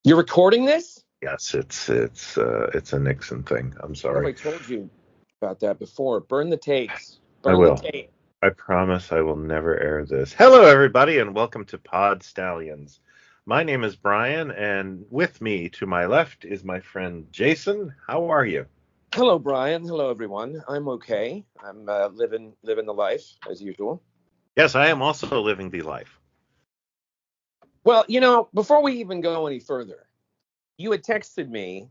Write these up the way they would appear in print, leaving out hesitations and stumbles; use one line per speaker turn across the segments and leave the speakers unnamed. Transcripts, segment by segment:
You're recording this?
Yes, it's a Nixon thing. I'm
What
sorry.
have I told you about that before? Burn the tapes.
I
Burn the
will.
tape.
I promise I will never air this. Hello, everybody, and welcome to Pod Stallions. My name is Brian, and with me to my left is my friend Jason. How are you?
Hello, Brian. Hello, everyone. I'm okay. I'm living the life as usual.
Yes, I am also living the life.
Well, before we even go any further, you had texted me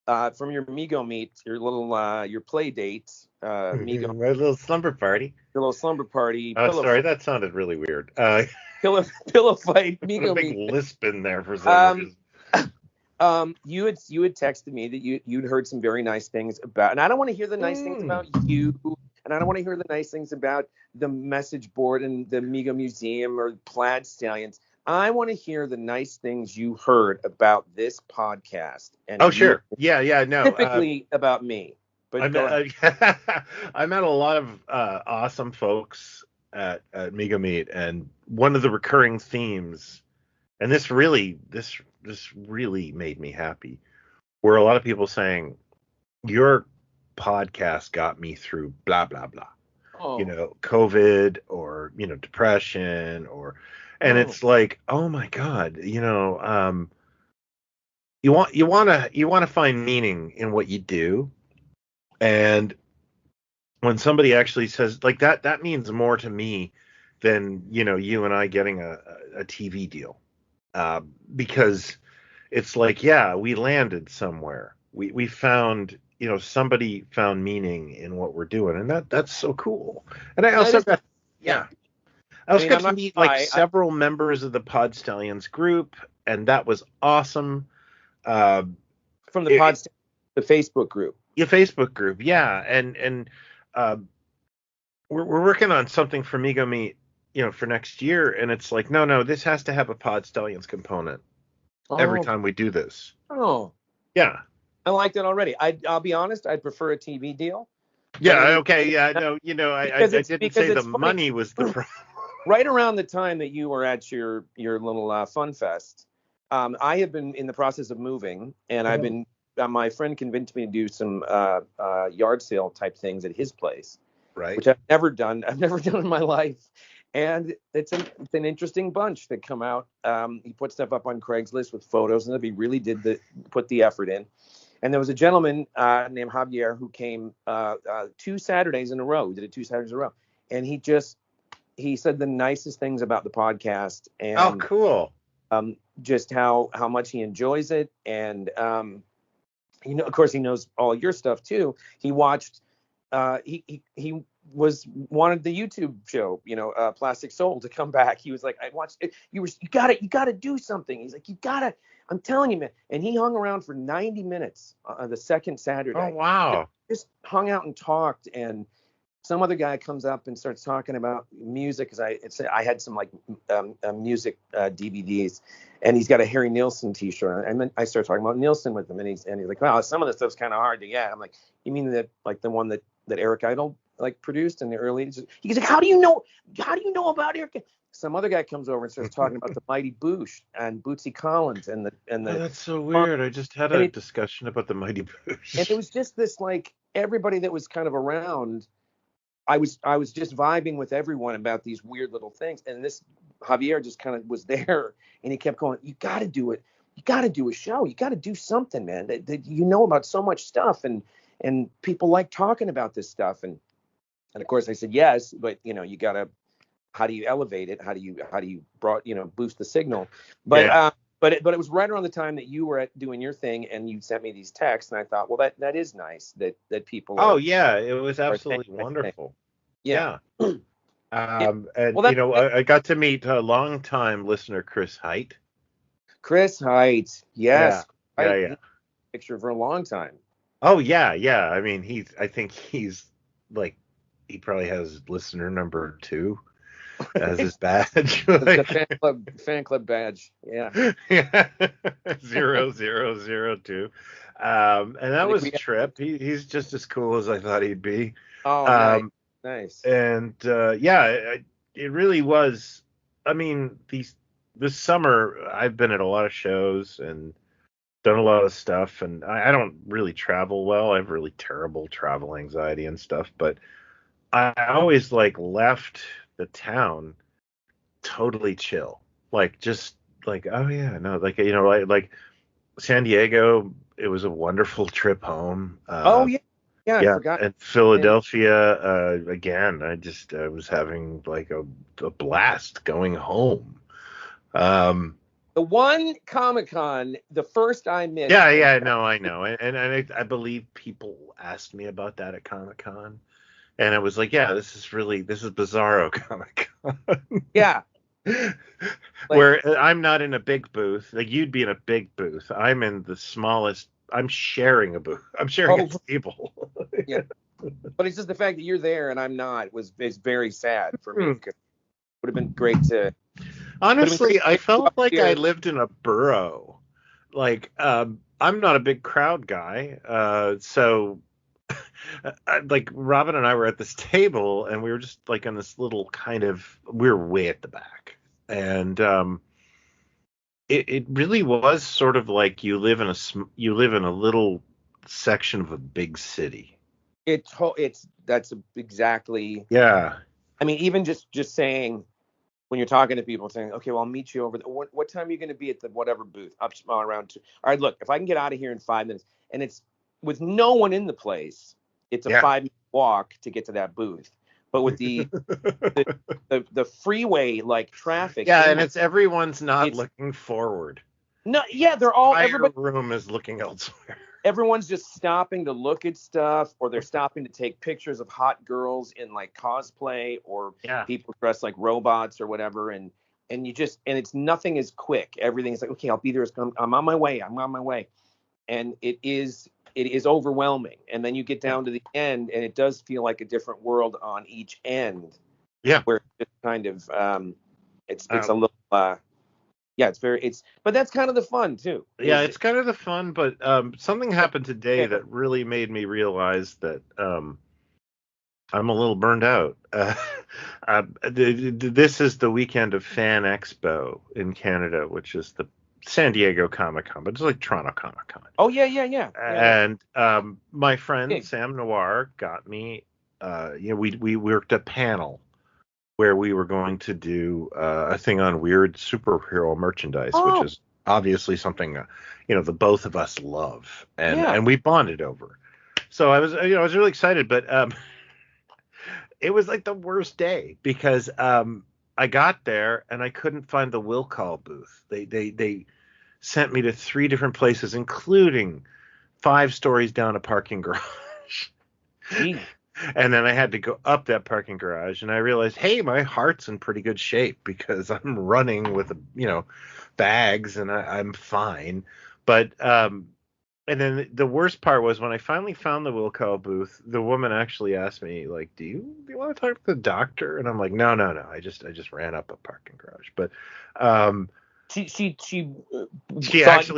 from your Migo meet, your play date, Migo,
My little slumber party.
your little slumber party,
Oh,
pillow
sorry,
fight,
that sounded really weird.
pillow fight,
Put a
Migo
big
meet.
lisp in there for some reason.
You had texted me that you'd heard some very nice things about, and I don't want to hear the nice things about you, and I don't want to hear the nice things about the message board and the Migo Museum or PlaidStallions. I want to hear the nice things you heard about this podcast. And
Oh, sure. Yeah, no.
Typically about me, but go ahead.
I met a lot of awesome folks at Mega Meet, and one of the recurring themes, and this really made me happy, were a lot of people saying, "Your podcast got me through blah blah blah," COVID or depression and it's like, oh my God, you want to find meaning in what you do. And when somebody actually says like that means more to me than you and I getting a TV deal, because it's like, yeah, we landed somewhere, we found, somebody found meaning in what we're doing, and that's so cool. And I also got to meet like several members of the Pod Stallions group, and that was awesome.
From the the Facebook group.
Your Facebook group, yeah, and we're working on something for Migo Meet, for next year, and it's like, no, this has to have a Pod Stallions component every time we do this.
Oh,
yeah,
I like that already. I'll be honest, I'd prefer a TV deal.
Yeah, okay, yeah, no, I didn't say the money was the problem.
Right around the time that you were at your little fun fest, I have been in the process of moving, and I've been my friend convinced me to do some yard sale type things at his place,
right?
Which I've never done in my life, and it's an interesting bunch that come out. He put stuff up on Craigslist with photos, and he really did put the effort in. And there was a gentleman named Javier who came 2 Saturdays in a row. He did it 2 Saturdays in a row, and he said the nicest things about the podcast, and
oh, cool.
Just how much he enjoys it, and of course, he knows all your stuff too. He watched. He wanted the YouTube show, Plastic Soul, to come back. He was like, I watched it. You gotta do something. He's like, I'm telling you, man. And he hung around for 90 minutes the second Saturday.
Oh, wow.
Just hung out and talked, and some other guy comes up and starts talking about music, because I had some like music DVDs, and he's got a Harry Nilsson T-shirt. And then I started talking about Nilsson with him, and he's like, wow, some of this stuff's kind of hard to get. I'm like, you mean that, like, the one that Eric Idle like produced in the early? He's like, how do you know about Eric? Some other guy comes over and starts talking about the Mighty Boosh and Bootsy Collins and the.
Oh, that's so weird. I just had a discussion about the Mighty Boosh.
And it was just this, like, everybody that was kind of around. I was just vibing with everyone about these weird little things, and this Javier just kind of was there, and he kept going, you got to do it. You got to do a show. You got to do something, man. That you know about so much stuff, and people like talking about this stuff, and of course I said yes, but you got to, how do you elevate it? How do you boost the signal? But but it was right around the time that you were doing your thing, and you sent me these texts, and I thought, well, that is nice that people.
Oh, yeah, it was absolutely wonderful. Yeah. And I got to meet a longtime listener, Chris Height.
Chris Height, yes.
Yeah.
Picture for a long time.
Oh, yeah. I mean, I think he's like, he probably has listener number 2 as his badge.
Like, fan club badge. Yeah.
0002. And that was Trip. He's just as cool as I thought he'd be.
Oh, nice.
And it really was. I mean, this summer I've been at a lot of shows and done a lot of stuff, and I don't really travel well. I have really terrible travel anxiety and stuff, but I always like left the town totally chill. Like just like, oh yeah, no, like like San Diego, it was a wonderful trip home.
Oh yeah, yeah, I
Yeah,
forgot.
and Philadelphia, again, I was having like a blast going home. Um,
The one Comic-Con, the first I missed,
yeah,
and
yeah, no, I know, and I believe people asked me about that at Comic Con, and it was like, yeah, this is Bizarro Comic Con.
yeah, like
Where I'm not in a big booth, like you'd be in a big booth. I'm in the smallest. I'm sharing a booth. I'm sharing a
oh
table.
yeah, but it's just the fact that you're there and I'm not is very sad for me. 'Cause it would have been great to.
Honestly, I felt
Up
like I
here.
lived in a burrow. Like, I'm not a big crowd guy, so like Robin and I were at this table, and we were just like in this little kind of, we were way at the back, and it really was sort of like you live in a little section of a big city.
That's exactly.
Yeah.
I mean, even just saying when you're talking to people, saying, okay, well, I'll meet you over. What time are you going to be at the whatever booth? Up around 2. All right, look, if I can get out of here in 5 minutes, and it's with no one in the place, it's a
Yeah.
5-minute walk to get to that booth. But with the freeway like traffic,
Yeah, and it's everyone's not
it's
looking forward.
no, yeah, they're all
Entire
everybody.
room is looking elsewhere.
Everyone's just stopping to look at stuff, or they're stopping to take pictures of hot girls in like cosplay, or
Yeah.
people dressed like robots or whatever. And you just, and it's nothing is quick. Everything's like, okay, I'll be there. I'm on my way. I'm on my way. And it is overwhelming. And then you get down to the end, and it does feel like a different world on each end,
Yeah.
where it's kind of it's a
Um,
little yeah, but that's kind of the fun too.
yeah, it's kind of the fun, but something happened today
Yeah.
that really made me realize that I'm a little burned out. This is the weekend of Fan Expo in Canada, which is the San Diego Comic Con, but it's like Toronto Comic Con.
Oh yeah.
And my friend
Big.
Sam Noir got me. We worked a panel where we were going to do a thing on weird superhero merchandise, which
Oh
is obviously something the both of us love, and
yeah.
we bonded over. So I was really excited, but it was like the worst day because I got there and I couldn't find the will call booth. They sent me to 3 different places, including 5 stories down a parking garage.
Gee.
And then I had to go up that parking garage, and I realized, hey, my heart's in pretty good shape because I'm running with bags, and I'm fine. But and then the worst part was when I finally found the will call booth, the woman actually asked me, like, do you want to talk to the doctor? And I'm like, no. I just ran up a parking garage. But
She
she
thought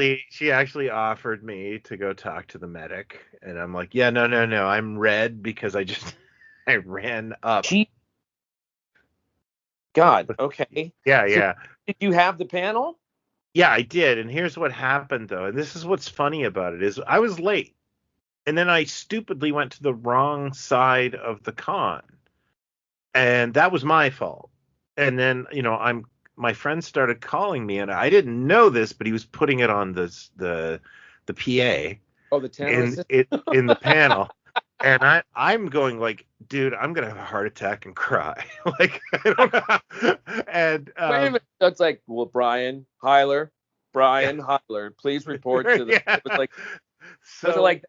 actually offered me to go talk to the medic, and I'm like, yeah, no, I'm red because I ran up.
she God, okay.
Yeah,
So
yeah.
did you have the panel?
Yeah, I did. And here's what happened though. And this is what's funny about it is I was late. And then I stupidly went to the wrong side of the con. And that was my fault. And then, my friend started calling me, and I didn't know this, but he was putting it on the PA
Oh, the tenor assistant.
in the panel. And I'm going like, dude, I'm gonna have a heart attack and cry. Like, I don't know. And
Wait a minute. That's like, well, Brian Heiler, please report to the.
yeah.
It was like,
So,
was it like?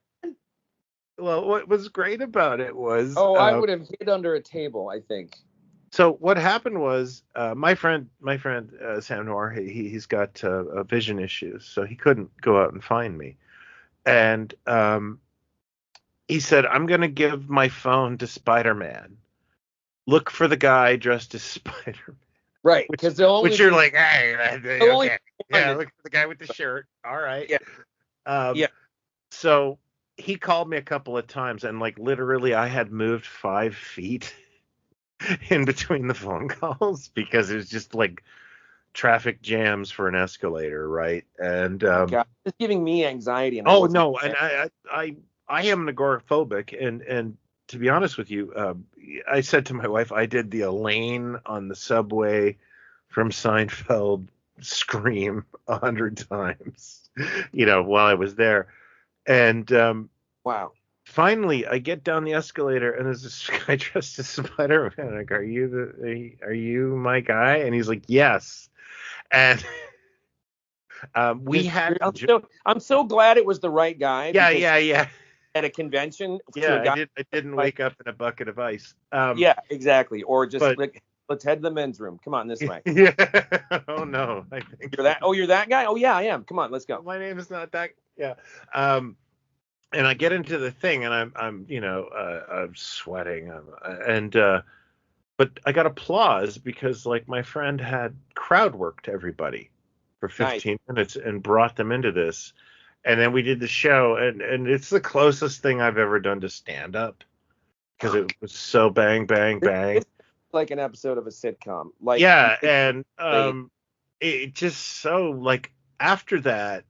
well, what was great about it was,
Oh, I would have hid under a table, I think.
so what happened was, my friend Sam Noir, he's got vision issues, so he couldn't go out and find me, and he said, I'm gonna give my phone to Spider-Man. Look for the guy dressed as Spider-Man.
Right, because they'll only
Which you're like, hey,
only
okay, yeah, look for the guy with the shirt. All right.
Yeah. Yeah.
So he called me a couple of times, and like literally, I had moved 5 feet in between the phone calls because it was just like traffic jams for an escalator, right? And
God, it's giving me anxiety, and I
oh
wasn't.
no, and I am an agoraphobic, and to be honest with you, I said to my wife, I did the Elaine on the subway from Seinfeld scream 100 times, while I was there, and
Wow.
finally I get down the escalator, and there's this guy dressed as Spider-Man. Like, are you my guy? And he's like, yes, and we had.
I'm so glad it was the right guy.
Yeah,
because
yeah.
At a convention to
Yeah,
a guy.
I didn't wake up in a bucket of ice.
Yeah, exactly. Or just
but
like, let's head to the men's room. Come on this way.
yeah. Oh no, I think
You're that. Oh, you're that guy. Oh yeah, I am. Come on, let's go.
my name is not that. Yeah. And I get into the thing, and I'm sweating, but I got applause because, like, my friend had crowd worked everybody for 15 minutes and brought them into this. And then we did the show, and it's the closest thing I've ever done to stand up because it was so bang, bang, bang.
It's like an episode of a sitcom. Like,
yeah, and it just so, like, after that,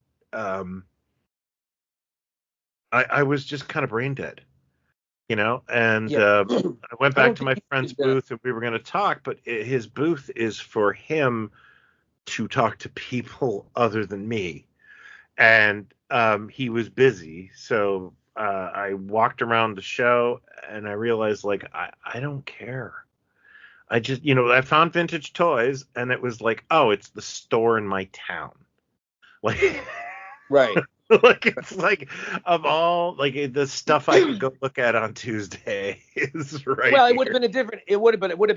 I was just kind of brain dead, and I went back to my friend's booth, and we were going to talk, but his booth is for him to talk to people other than me. And he was busy, so I walked around the show, and I realized, like, I don't care. I just, I found vintage toys, and it was like, oh, it's the store in my town. Like,
right.
Like, it's like, of all, like, the stuff I could go look at on Tuesday is right.
Well,
it
would have been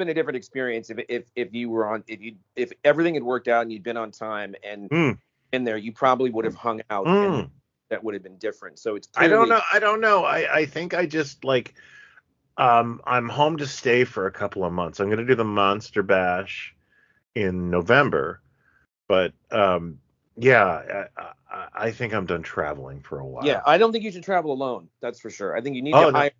a different experience if you were on, if everything had worked out and you'd been on time and in there, you probably would have hung out, and that would have been different. So it's clearly,
I don't know. I think I just, like, I'm home to stay for a couple of months. I'm going to do the Monster Bash in November, but yeah, I think I'm done traveling for a while.
Yeah, I don't think you should travel alone. That's for sure. I think you need to hire.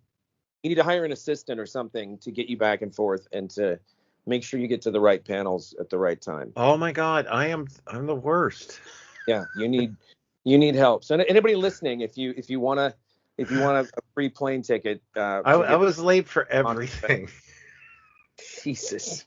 You need to hire an assistant or something to get you back and forth, and to make sure you get to the right panels at the right time.
Oh my God, I'm the worst.
Yeah, you need help. So anybody listening, if you want a free plane ticket,
I was late for everything.
Jesus,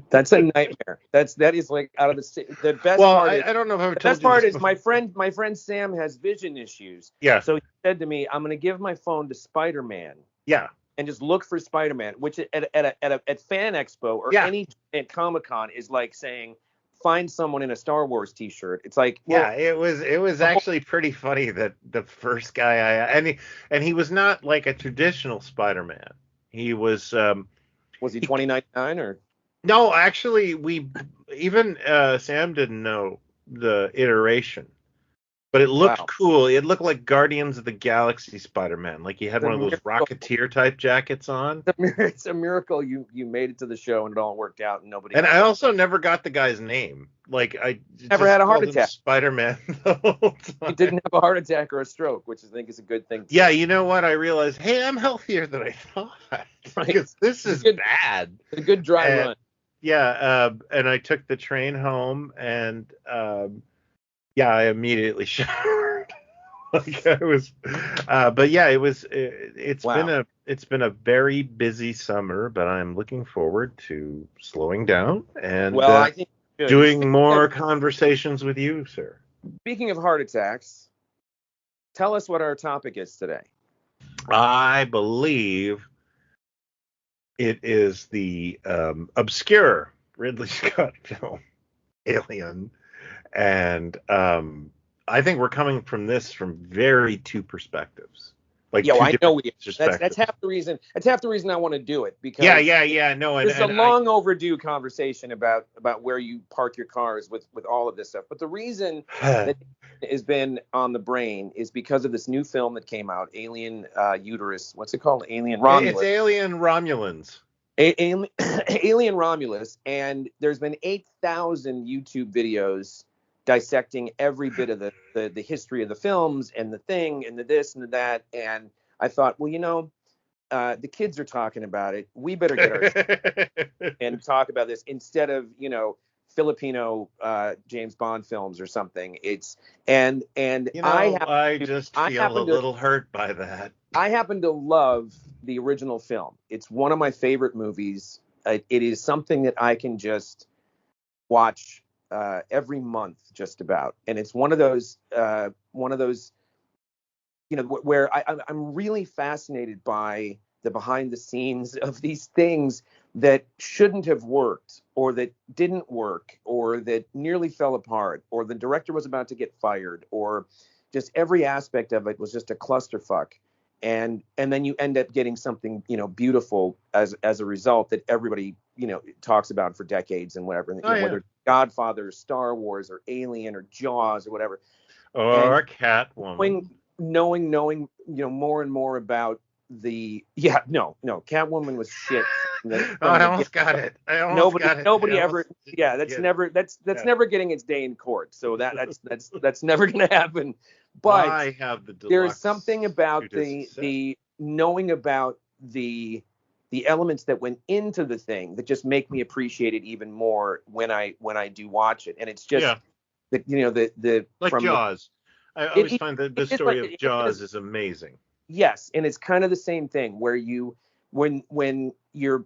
that's a nightmare. That is like out of the best part.
I don't know if I've told you.
The best part is my friend Sam has vision issues.
Yeah.
So he said to me, I'm going to give my phone to Spider-Man.
Yeah.
And just look for Spider-Man, which at Fan Expo or any at Comic-Con is like saying, find someone in a Star Wars T-shirt. It's like,
well, it was actually pretty funny that the first guy and he was not like a traditional Spider-Man. He was
he $20.99 or?
No, actually, Sam didn't know the iteration, but it looked cool. It looked like Guardians of the Galaxy Spider-Man. Like, he had one of those Rocketeer type jackets on.
It's a miracle you made it to the show and it all worked out and nobody.
And I also never got the guy's name. Like, I
never had a heart attack.
Spider-Man the whole time.
He didn't have a heart attack or a stroke, which I think is a good thing.
Yeah, you know what? I realized, hey, I'm healthier than I thought.
Right.
Because this is bad.
It's a good dry run.
Yeah, and I took the train home, and I immediately showered. Like, I was, but yeah, it was. It's been a very busy summer, but I'm looking forward to slowing down and
I think
doing more conversations with you, sir.
Speaking of heart attacks, tell us what our topic is today.
I believe it is the obscure Ridley Scott film, Alien. And I think we're coming from very two perspectives. Like,
I know that's half the reason. That's half the reason I want to do it, because
no,
it's a long overdue conversation about where you park your cars with all of this stuff. But the reason that has been on the brain is because of this new film that came out, Alien Uterus. What's it called? Alien Romulus.
It's Alien Romulans.
Alien Romulus, and there's been 8,000 YouTube videos dissecting every bit of the history of the films and the thing and the this and the that. And I thought, well, the kids are talking about it. We better get our and talk about this instead of, Filipino James Bond films or something. It's and
I just
I
feel a
happen to
little hurt by that.
I happen to love the original film. It's one of my favorite movies. It is something that I can just watch every month, just about. And it's one of those where I'm really fascinated by the behind the scenes of these things that shouldn't have worked, or that didn't work, or that nearly fell apart, or the director was about to get fired, or just every aspect of it was just a clusterfuck. And then you end up getting something, beautiful as a result, that everybody, talks about for decades and whatever.
Oh, yeah.
Whether Godfather, Star Wars, or Alien, or Jaws, or whatever.
Or
And
Catwoman.
knowing, more and more about Catwoman was shit.
I almost got it.
Nobody ever. Yeah, that's never never getting its day in court. So that's never going to happen. But
I have the deluxe.
There's something about the knowing about the elements that went into the thing that just make me appreciate it even more when I do watch it. And it's just the
like
from
Jaws. I always find that the story of Jaws is amazing.
Yes, and it's kind of the same thing where when you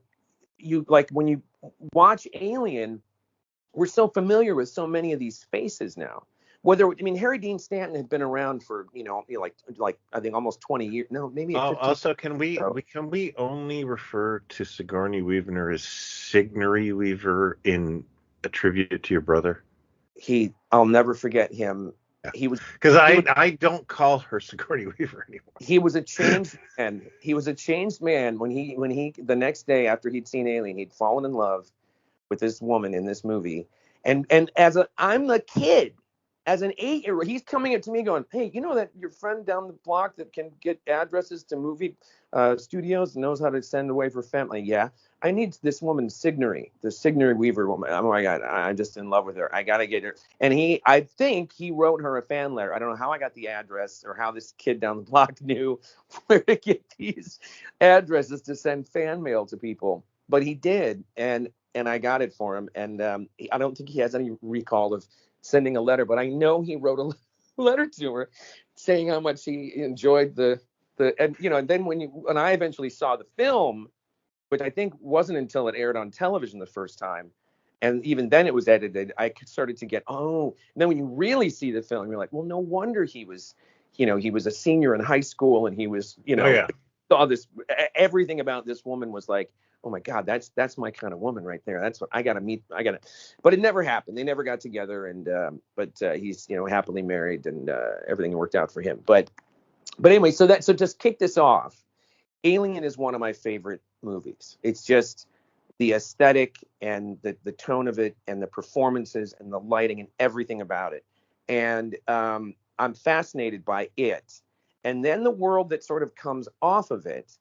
watch Alien, we're so familiar with so many of these faces now. Harry Dean Stanton had been around for like I think almost 20 years. No, maybe.
Also, can we only refer to Sigourney Weaver as Sigourney Weaver in a tribute to your brother?
I'll never forget him.
He was, because I don't call her Sigourney Weaver anymore.
He was a changed man. He was a changed man when he the next day after he'd seen Alien, he'd fallen in love with this woman in this movie. And I'm the kid, as an 8-year-old, he's coming up to me going, "Hey, you know that your friend down the block that can get addresses to movie studios and knows how to send away for family? Yeah, I need this woman, the Sigourney Weaver woman. Oh my God, I'm just in love with her. I gotta get her." And I think he wrote her a fan letter. I don't know how I got the address or how this kid down the block knew where to get these addresses to send fan mail to people, but he did, and I got it for him. And I don't think he has any recall of sending a letter, but I know he wrote a letter to her saying how much he enjoyed and then when I eventually saw the film, which I think wasn't until it aired on television the first time, and even then it was edited, I started to get, and then when you really see the film, you're like, well, no wonder he was a senior in high school, and he was, saw this, everything about this woman was like, oh my God, that's my kind of woman right there. That's what I gotta meet. But it never happened. They never got together, and but he's happily married, and everything worked out for him. But anyway, so just kick this off. Alien is one of my favorite movies. It's just the aesthetic and the tone of it, and the performances and the lighting and everything about it. And I'm fascinated by it. And then the world that sort of comes off of it,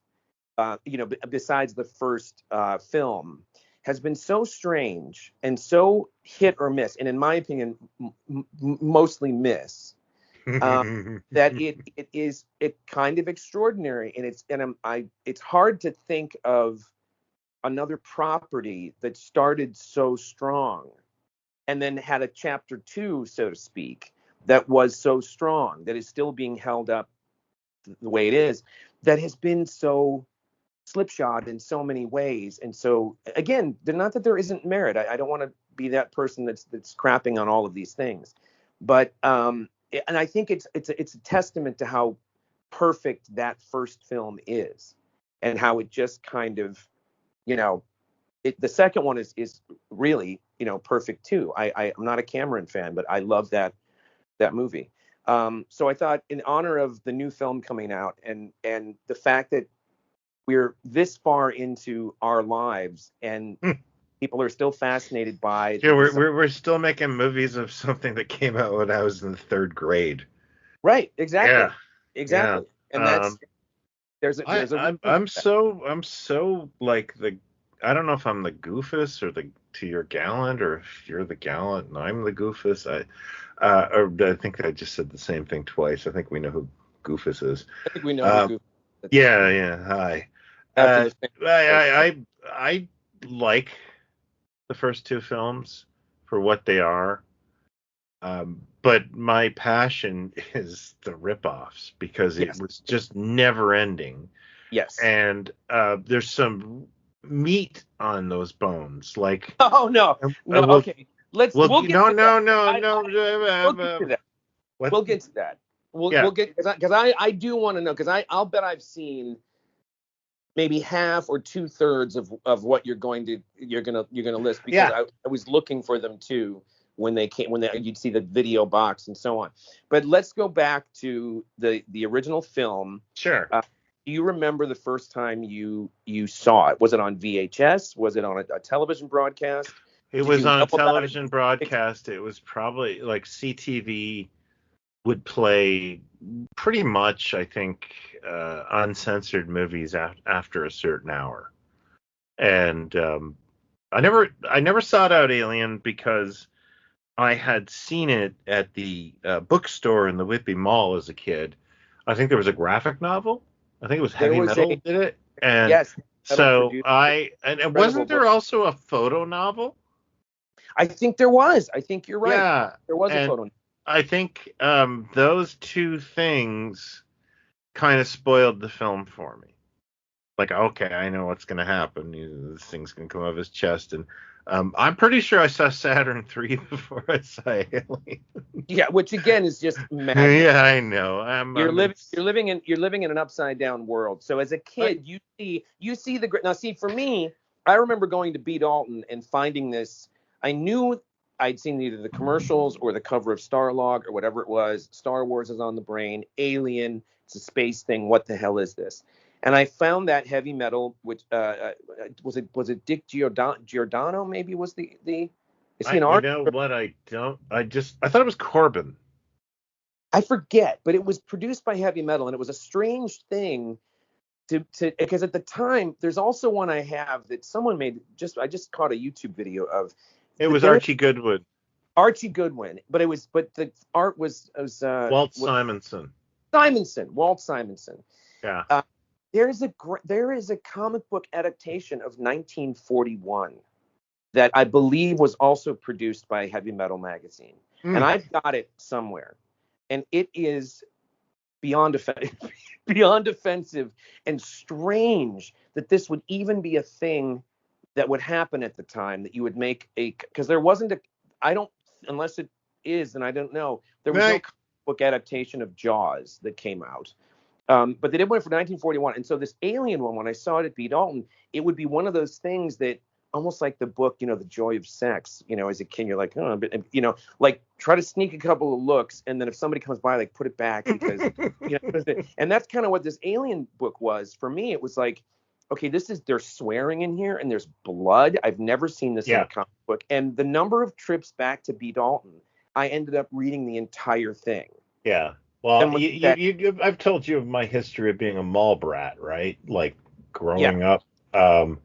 besides the first film, has been so strange and so hit or miss, and in my opinion, mostly miss. That it is kind of extraordinary, and it's hard to think of another property that started so strong and then had a chapter 2, so to speak, that was so strong, that is still being held up the way it is, that has been so slipshod in so many ways. And so again, not that there isn't merit. I don't want to be that person that's crapping on all of these things, but and I think it's a testament to how perfect that first film is, and how it just kind of, the second one is really, perfect too. I'm not a Cameron fan, but I love that movie. So I thought, in honor of the new film coming out, and the fact that we're this far into our lives and people are still fascinated by.
Yeah, we're still making movies of something that came out when I was in the 3rd grade.
Right. Exactly.
Yeah.
Exactly.
Yeah.
And
I'm so like I don't know if I'm the goofus or to your gallant, or if you're the gallant and I'm the goofus. Or I think I just said the same thing twice. I think we know who Goofus is.
I think we know who Goofus is.
Yeah. Hi. I like the first 2 films for what they are. But my passion is the ripoffs because it
Yes.
was just never ending.
Yes.
And there's some meat on those bones. Like,
Oh no, no.
we'll,
Okay, we'll get
no,
to that.
no, no,
I,
no.
we'll get to that.
What?
We'll get to that.
Yeah.
We'll get because I do want to know because I'll bet I've seen maybe half or 2/3 of what you're gonna list because
Yeah.
I was looking for them too when they came you'd see the video box and so on. But let's go back to the original film.
Sure.
Do you remember the first time you saw it? Was it on VHS? Was it on a television broadcast?
It
Did
was
you
on
know
a
about it?
television broadcast. It was probably like CTV would play pretty much, I think, uncensored movies after a certain hour. And I never sought out Alien because I had seen it at the bookstore in the Whitby Mall as a kid. I think there was a graphic novel. I think it was
There
Heavy
was
Metal did it, and
yes, Metal
so
produced
and
incredible
wasn't there
book.
also a photo novel?
I think there was. I think you're right.
Yeah,
There was a
and
photo.
I think those two things kind of spoiled the film for me. Like, okay, I know what's going to happen. This thing's going to come out of his chest, and I'm pretty sure I saw Saturn III before I saw Alien.
Yeah, which again is just madness.
Yeah, I know.
You're living in an upside down world. So as a
I,
kid, you see now. See, for me, I remember going to B. Dalton and finding this. I knew I'd seen either the commercials or the cover of Starlog or whatever it was. Star Wars is on the brain. Alien, it's a space thing. What the hell is this? And I found that Heavy Metal, which was it Dick Giordano? Maybe was the is he an
you
artist?
know what? I don't. I thought it was Corbin.
I forget, but it was produced by Heavy Metal, and it was a strange thing to because at the time, there's also one I have that someone made. I just caught a YouTube video of.
It was Archie Goodwin.
Archie Goodwin, but the art was
Walt Simonson.
Walt Simonson.
Yeah.
There is a comic book adaptation of 1941 that I believe was also produced by Heavy Metal magazine, and I've got it somewhere. And it is beyond offensive and strange that this would even be a thing that would happen at the time, that you would make because there wasn't unless it is, and I don't know, there was no comic book adaptation of Jaws that came out. But they did one for 1941. And so this Alien one, when I saw it at B. Dalton, it would be one of those things that almost like the book, The Joy of Sex, as a kid, you're like, oh, but, like try to sneak a couple of looks. And then if somebody comes by, like put it back because, and that's kind of what this Alien book was. For me, it was like, okay, they're swearing in here and there's blood. I've never seen this in a comic book. And the number of trips back to B. Dalton, I ended up reading the entire thing.
Yeah. Well, I've told you of my history of being a mall brat, right? Like growing up. I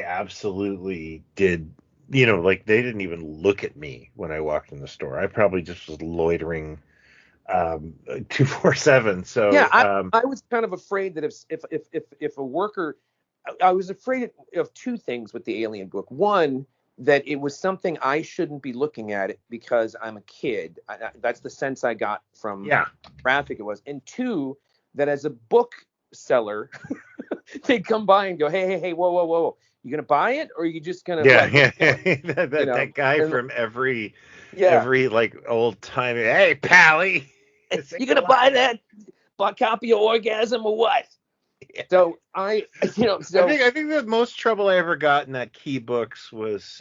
absolutely did. Like they didn't even look at me when I walked in the store. I probably just was loitering 247. So
I was kind of afraid that if a worker, I was afraid of two things with the Alien book. One, that it was something I shouldn't be looking at it because I'm a kid. That's the sense I got from traffic it was. And two, that as a book seller, they come by and go, hey, whoa. You going to buy it or are you just going to
that guy from every like old time, hey, Pally.
You going to buy that copy of Orgasm or what? Yeah. So I
think the most trouble I ever got in that Key Books was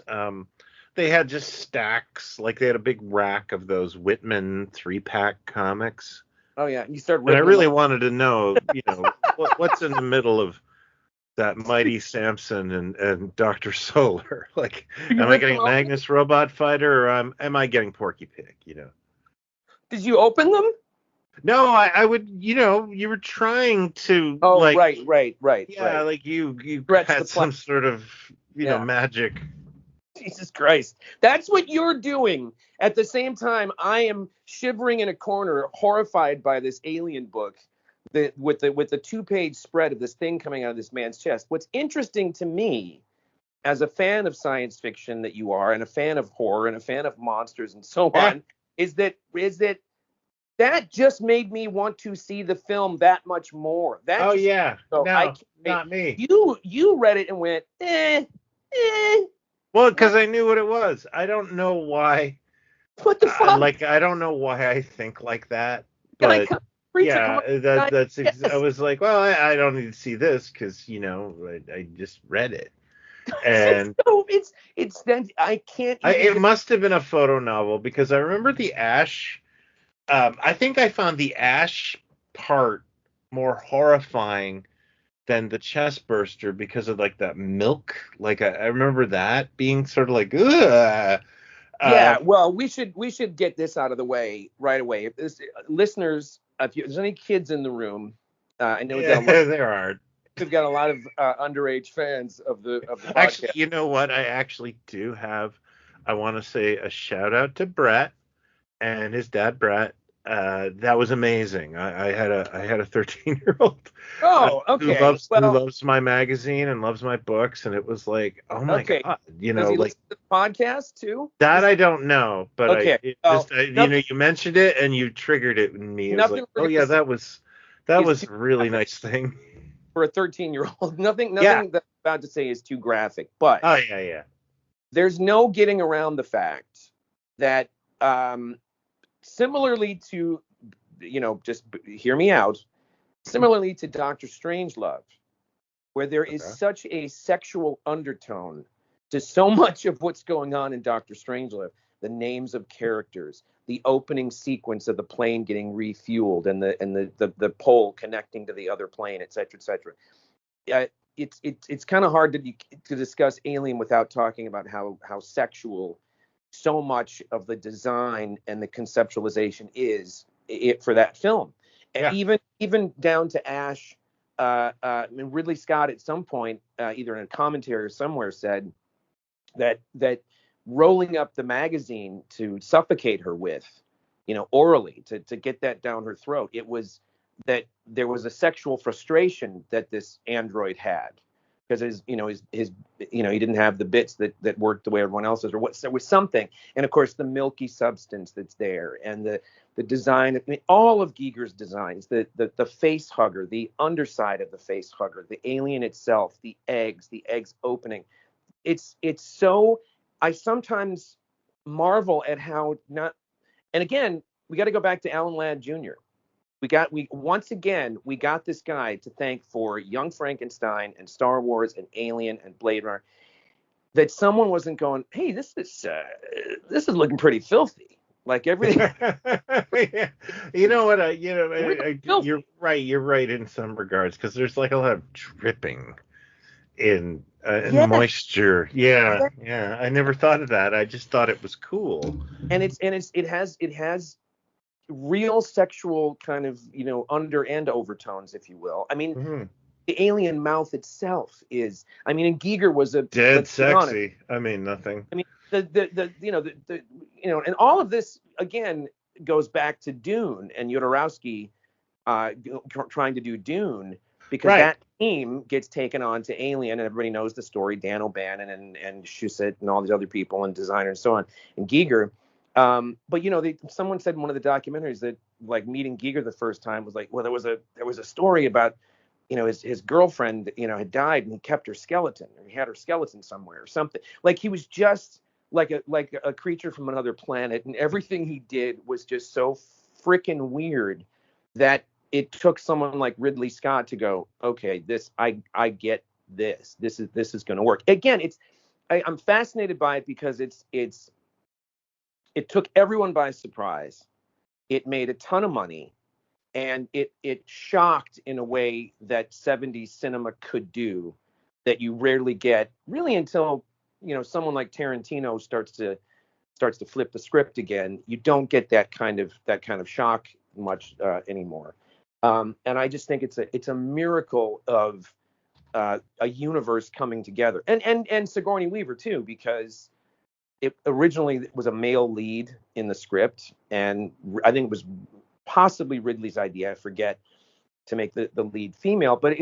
they had just stacks, like they had a big rack of those Whitman 3-pack comics.
Oh yeah, you start.
And I really wanted to know, what's in the middle of that Mighty Samson and Dr. Solar. Like, am I getting Magnus Robot Fighter or am I getting Porky Pig?
Did you open them?
No, I would, you were trying to.
Oh,
like,
right.
Yeah, like you had some sort of, magic.
Jesus Christ. That's what you're doing. At the same time, I am shivering in a corner, horrified by this Alien book with the 2-page spread of this thing coming out of this man's chest. What's interesting to me, as a fan of science fiction that you are, and a fan of horror, and a fan of monsters, and so
Yeah.
on, is that just made me want to see the film that much more. That
Oh
just
yeah.
so I
No,
can't
not me.
you read it and went
Well, because I knew what it was. I don't know why.
what the fuck?
I don't know why I think like that,
Guy
but
creature come
yeah,
guy,
I
yes.
was like, well, I don't need to see this because I just read it,
It's
and
so it's then I can't even
it must have been a photo novel because I remember the Ash. I think I found the Ash part more horrifying than the chest burster because of like that milk. Like I remember that being sort of like, ugh.
Yeah, well, we should get this out of the way right away. If listeners, if there's any kids in the room, I know
Yeah, there are.
we've got a lot of underage fans of the
Actually,
podcast.
you know what? I actually do have. I want to say a shout out to Brett and his dad, Brett. That was amazing. I had a 13-year-old
Oh,
who
okay. Well,
loves my magazine and loves my books, and it was like, oh my
okay.
god,
Does he
like
listen to the podcast too?
that. I don't know, but
Okay. Well, nothing,
you mentioned it and you triggered it in me. It was like,
nothing we're
oh
gonna
yeah,
say
that
is
was
too
a really
graphic
nice thing.
for a 13-year-old. Nothing,
Yeah.
nothing that I'm about to say is too graphic, but
Oh yeah, yeah.
there's no getting around the fact that similarly to, just hear me out, similarly to Doctor Strangelove, where there is
Okay.
such a sexual undertone to so much of what's going on in Doctor Strangelove, the names of characters, the opening sequence of the plane getting refueled, and the pole connecting to the other plane, et cetera, et cetera. It's kind of hard to discuss Alien without talking about how sexual so much of the design and the conceptualization is it for that film, and
Yeah.
even down to Ash. I mean, Ridley Scott at some point, either in a commentary or somewhere, said that rolling up the magazine to suffocate her with, orally to get that down her throat, it was that there was a sexual frustration that this android had because his he didn't have the bits that worked the way everyone else's, or what there was something, and of course the milky substance that's there, and the design. I mean, all of Giger's designs, the face hugger, the underside of the face hugger, the alien itself, the eggs opening. It's so. I sometimes marvel at how not. And again, we got to go back to Alan Ladd Jr. We once again we got this guy to thank for Young Frankenstein and Star Wars and Alien and Blade Runner. That someone wasn't going, hey, this is looking pretty filthy. Like everything.
Yeah. You know what?
Filthy.
You're right. You're right in some regards because there's like a lot of dripping in
Yeah.
moisture. Yeah, yeah. I never thought of that. I just thought it was cool.
And it has real sexual kind of under and overtones, if you will. I mean,
Mm-hmm.
the alien mouth itself is. I mean, and Giger was a
Dead
let's be honest.
sexy. I mean, nothing.
I mean, and all of this again goes back to Dune and Jodorowsky trying to do Dune, because
Right.
that team gets taken on to Alien, and everybody knows the story, Dan O'Bannon and Shusett and all these other people and designers and so on, and Giger. But someone said in one of the documentaries that like meeting Giger the first time was like, well, there was a story about his girlfriend had died and he kept her skeleton, or he had her skeleton somewhere or something. Like he was just like a creature from another planet, and everything he did was just so freaking weird that it took someone like Ridley Scott to go, okay, I get this. This is going to work. Again, I'm fascinated by it because it took everyone by surprise. It made a ton of money, and it shocked in a way that 70s cinema could do, that you rarely get really until someone like Tarantino starts to flip the script again. You don't get that kind of shock much anymore. And I just think it's a miracle of a universe coming together, and Sigourney Weaver too, because it originally was a male lead in the script, and I think it was possibly Ridley's idea, I forget, to make the lead female, but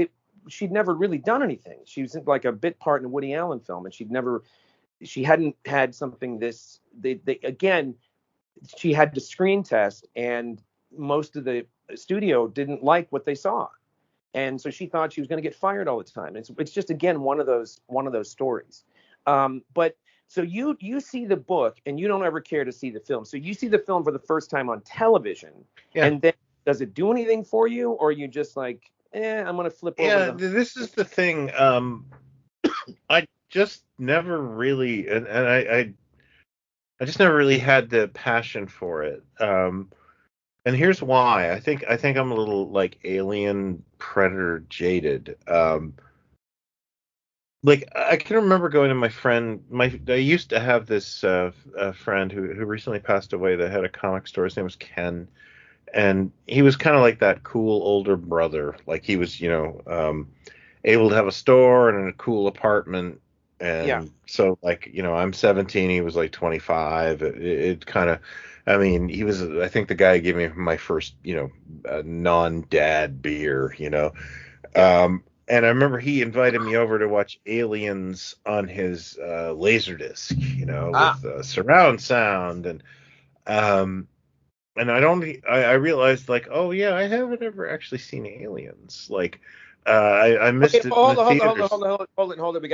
she'd never really done anything. She was like a bit part in a Woody Allen film, and she hadn't had something this. Again, she had to screen test, and most of the studio didn't like what they saw, and so she thought she was going to get fired all the time. It's just, again, one of those stories. But so you see the book, and you don't ever care to see the film. So you see the film for the first time on television, and then does it do anything for you, or are you just like, I'm going to flip over?
Yeah, this is the thing. I just never really, and I just never really had the passion for it. And here's why. I think I'm a little like Alien Predator jaded. Like I can remember going to my friend. I used to have this friend who recently passed away that had a comic store. His name was Ken, and he was kind of like that cool older brother. Like he was, able to have a store and a cool apartment. And so, like, I'm 17. He was like 25. It kind of, I mean, he was. I think the guy gave me my first, non-dad beer. And I remember he invited me over to watch Aliens on his Laserdisc, with surround sound, and I realized, like, oh yeah, I haven't ever actually seen Aliens. Like, I missed it.
Hold on. We got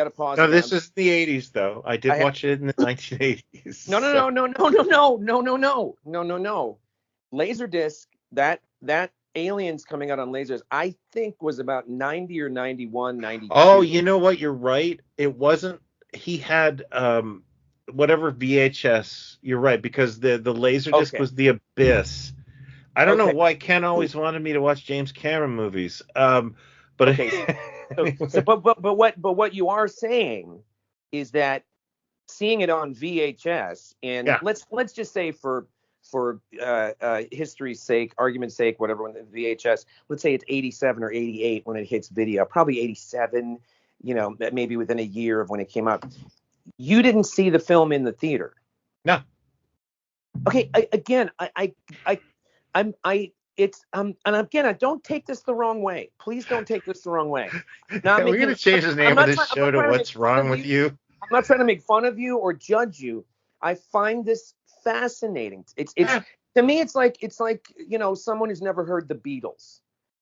to pause.
No, this is the 80s, though. I did watch it in the 1980s.
No. Laserdisc, that Aliens coming out on Lasers, I think was about 90 or 91, 92.
Oh, you know what? You're right. It wasn't. He had whatever VHS. You're right, because the Laserdisc was the Abyss. I don't know why Ken always wanted me to watch James Cameron movies. But
okay. But what you are saying is that seeing it on VHS, and let's just say for history's sake, argument's sake, whatever, when the VHS, let's say it's 87 or 88 when it hits video, probably 87, maybe within a year of when it came out. You didn't see the film in the theater.
No.
Okay. And again, I don't take this the wrong way. Please don't take this the wrong way.
Now, we're going to change the name of this show to What's Wrong with You.
I'm not trying to make fun of you or judge you. I find this fascinating. It's to me, it's like someone who's never heard the Beatles.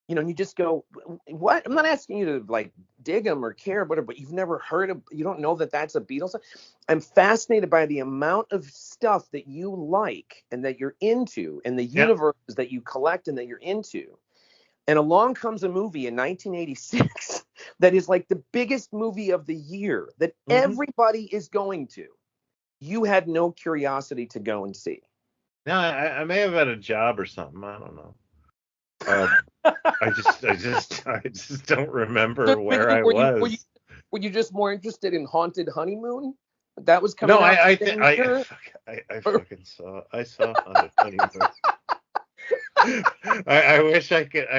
You just go, what? I'm not asking you to like dig them or care, whatever, but you've never heard of, you don't know that that's a Beatles song. I'm fascinated by the amount of stuff that you like and that you're into, and the universes that you collect and that you're into. And along comes a movie in 1986 that is like the biggest movie of the year that everybody is going to. You had no curiosity to go and see.
No, I may have had a job or something. I don't know. I just don't remember where I was.
Were you just more interested in Haunted Honeymoon? That was coming out.
I fucking saw Haunted Honeymoon. I wish I could.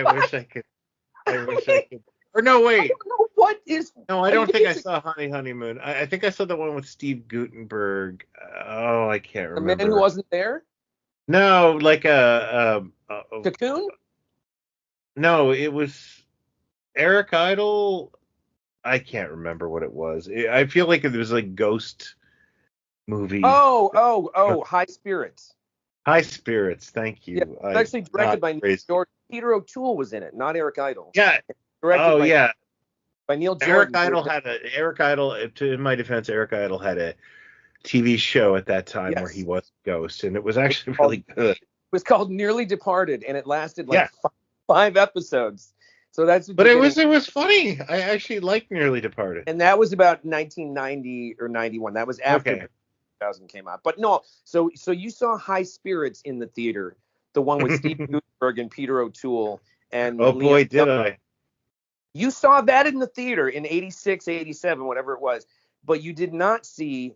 Or no, wait.
What is?
No, I don't think I saw Honeymoon. I think I saw the one with Steve Guttenberg. Oh, I can't remember.
The man who wasn't there?
No, like a
Cocoon?
No, it was Eric Idle. I can't remember what it was. I feel like it was like ghost movie.
Oh, High Spirits.
High Spirits, thank you.
Yeah, it's actually directed by Neil Jordan. Peter O'Toole was in it, not Eric Idle.
Yeah.
By Neil Jordan.
Eric Idle, in my defense, Eric Idle had a TV show at that time where he was a ghost, and it was actually really good. It
was called Nearly Departed, and it lasted like 5 episodes. So that's.
But it was funny. I actually liked Nearly Departed.
And that was about 1990 or 91. That was after 2000 came out. But no, so you saw High Spirits in the theater, the one with Steve Guttenberg and Peter O'Toole and.
Oh boy, did I!
You saw that in the theater in 86, 87, whatever it was, but you did not see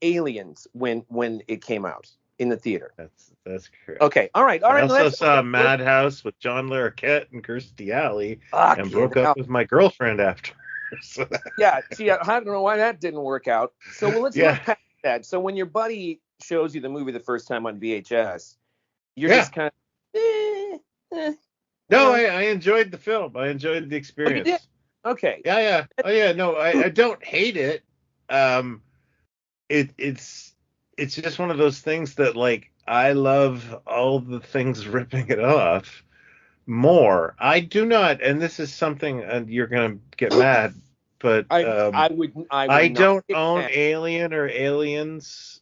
Aliens when it came out in the theater.
That's correct.
Okay, all right.
I also saw Madhouse with John Larroquette and Kirstie Alley, and broke up with my girlfriend after. So
see, I don't know why that didn't work out. So let's look past that. So when your buddy shows you the movie the first time on VHS, you're just kind of, You
No,
know.
I enjoyed the film. I enjoyed the
Oh, you did?
experience.
Okay.
Yeah, yeah. Oh, yeah. No, I don't hate it. Um, it's just one of those things that like I love all the things ripping it off more. I do not, and this is something, and you're gonna get mad, but
I would
I
not
don't
get
own
mad.
Alien or Aliens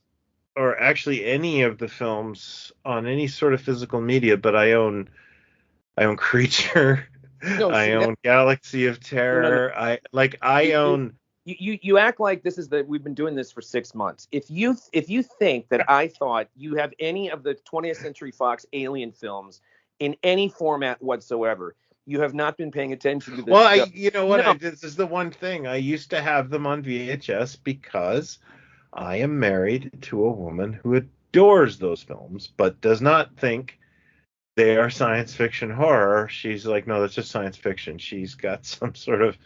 or actually any of the films on any sort of physical media, but I own Creature.
No,
I
see that.
own Galaxy of
No.
Terror. I
You,
own.
you act like this is that we've been doing this for 6 months. If you think that I thought you have any of the 20th Century Fox Alien films in any format whatsoever, you have not been paying attention to this
Well,
show.
you know what?
No.
This is the one thing I used to have them on VHS because I am married to a woman who adores those films, but does not think they are science fiction horror. She's like, no, that's just science fiction. She's got some sort of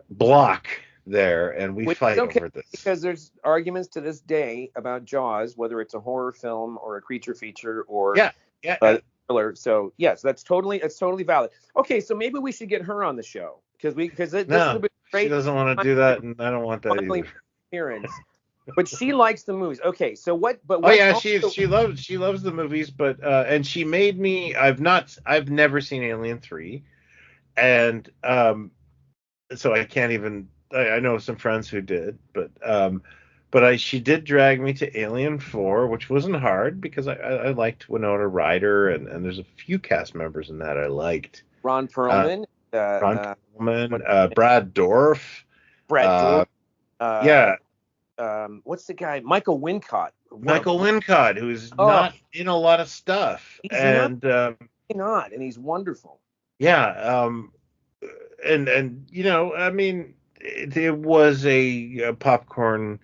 block there, and we
Which is
fight
okay
over this.
because there's arguments to this day about Jaws, whether it's a horror film or a creature feature or
Yeah, yeah,
a
yeah.
thriller. So yes, that's totally valid. Okay, so maybe we should get her on the show because this would
No,
have been
she
great.
doesn't want to do that, and I don't want that
Finally
either.
appearance, but she likes the movies. Okay, so what? But
Oh
what's
yeah,
also
she loves the movies, but and she made me. I've never seen Alien 3, and so I can't even. I know some friends who did, but she did drag me to Alien 4, which wasn't hard because I liked Winona Ryder, and there's a few cast members in that I liked.
Ron
Uh,
Perlman,
Ron Perlman,
what,
Brad Dourif,
Brad
uh,
Dourif, uh,
yeah,
what's the guy? Michael Wincott.
Michael Wincott, who's
Oh,
not in a lot of stuff,
he's not
and
not, and he's wonderful.
yeah, and I mean, it was a popcorn,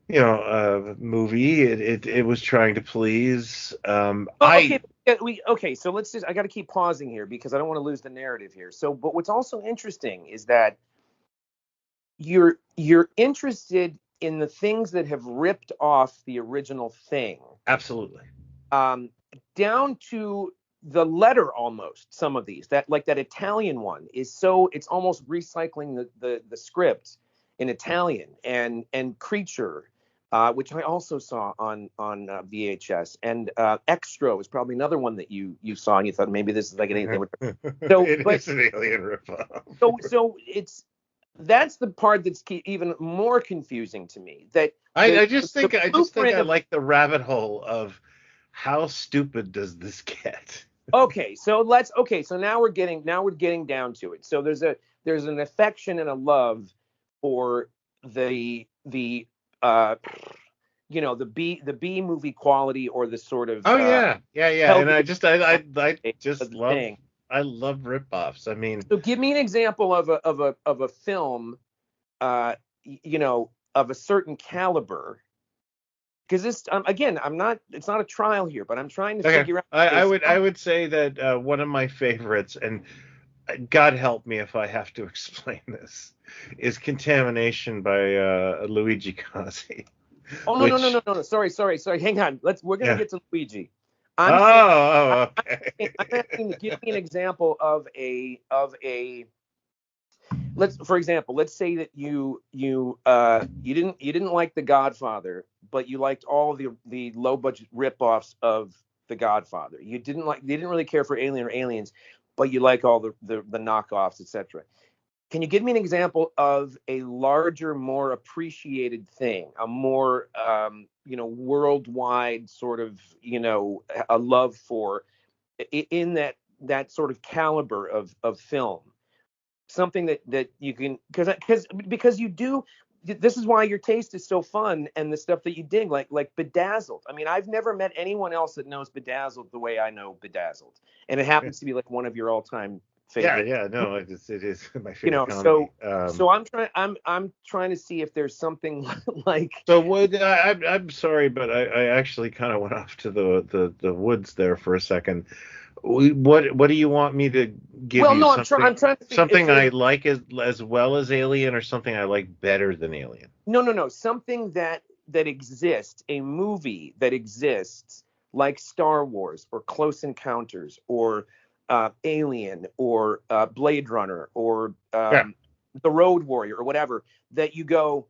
movie. It was trying to please.
Well, okay, okay. So let's just. I got to keep pausing here because I don't want to lose the narrative here. So, but what's also interesting is that you're interested in the things that have ripped off the original thing,
Absolutely.
um, down to the letter almost. Some of these that like that Italian one is so it's almost recycling the script in Italian and Creature. Which I also saw on VHS, and Extra was probably another one that you saw, and you thought maybe this is like an alien. So,
It
but
is an alien ripoff.
so it's that's the part that's even more confusing to me. That
I just
the
think
blueprint
I
of
like the rabbit hole of how stupid does this get?
okay, so let's okay, so now we're getting down to it. So there's an affection and a love for the uh the B movie quality or the sort of
Oh yeah, yeah, yeah. And
healthy
I just
of the
love
thing.
ripoffs. I mean,
So give me an example of a film of a certain caliber, because this again, I'm not it's not a trial here, but I'm trying to
okay,
figure out if
I
there's
would I would say that one of my favorites, and God help me if I have to explain this, is Contamination by Luigi Cozzi,
oh, no, no, no, no,
which
no, no. Sorry. Hang on. We're gonna
yeah.
get to Luigi.
Oh,
I'm saying
oh,
I'm
okay.
asking to give me an example of a for example, let's say that you didn't like The Godfather, but you liked all the low budget ripoffs of The Godfather. You didn't really care for Alien or Aliens, but you like all the knockoffs, etc. Can you give me an example of a larger, more appreciated thing, a more worldwide sort of a love for in that sort of caliber of film? Something that you can because you do. This is why your taste is so fun, and the stuff that you dig, like Bedazzled. I mean, I've never met anyone else that knows Bedazzled the way I know Bedazzled, and it happens to be like one of your all-time
Yeah,
favorite.
yeah, no, it is my favorite
So
comedy.
I'm trying to see if there's something like
So would I'm sorry, but I actually kind of went off to the woods there for a second. What do you want me to give
well,
you?
no, I'm trying to figure if
Something
there's
I like as well as Alien, or something I like better than Alien?
no something that exists, a movie that exists like Star Wars or Close Encounters or Alien or Blade Runner or
Yeah.
The Road Warrior or whatever, that you go,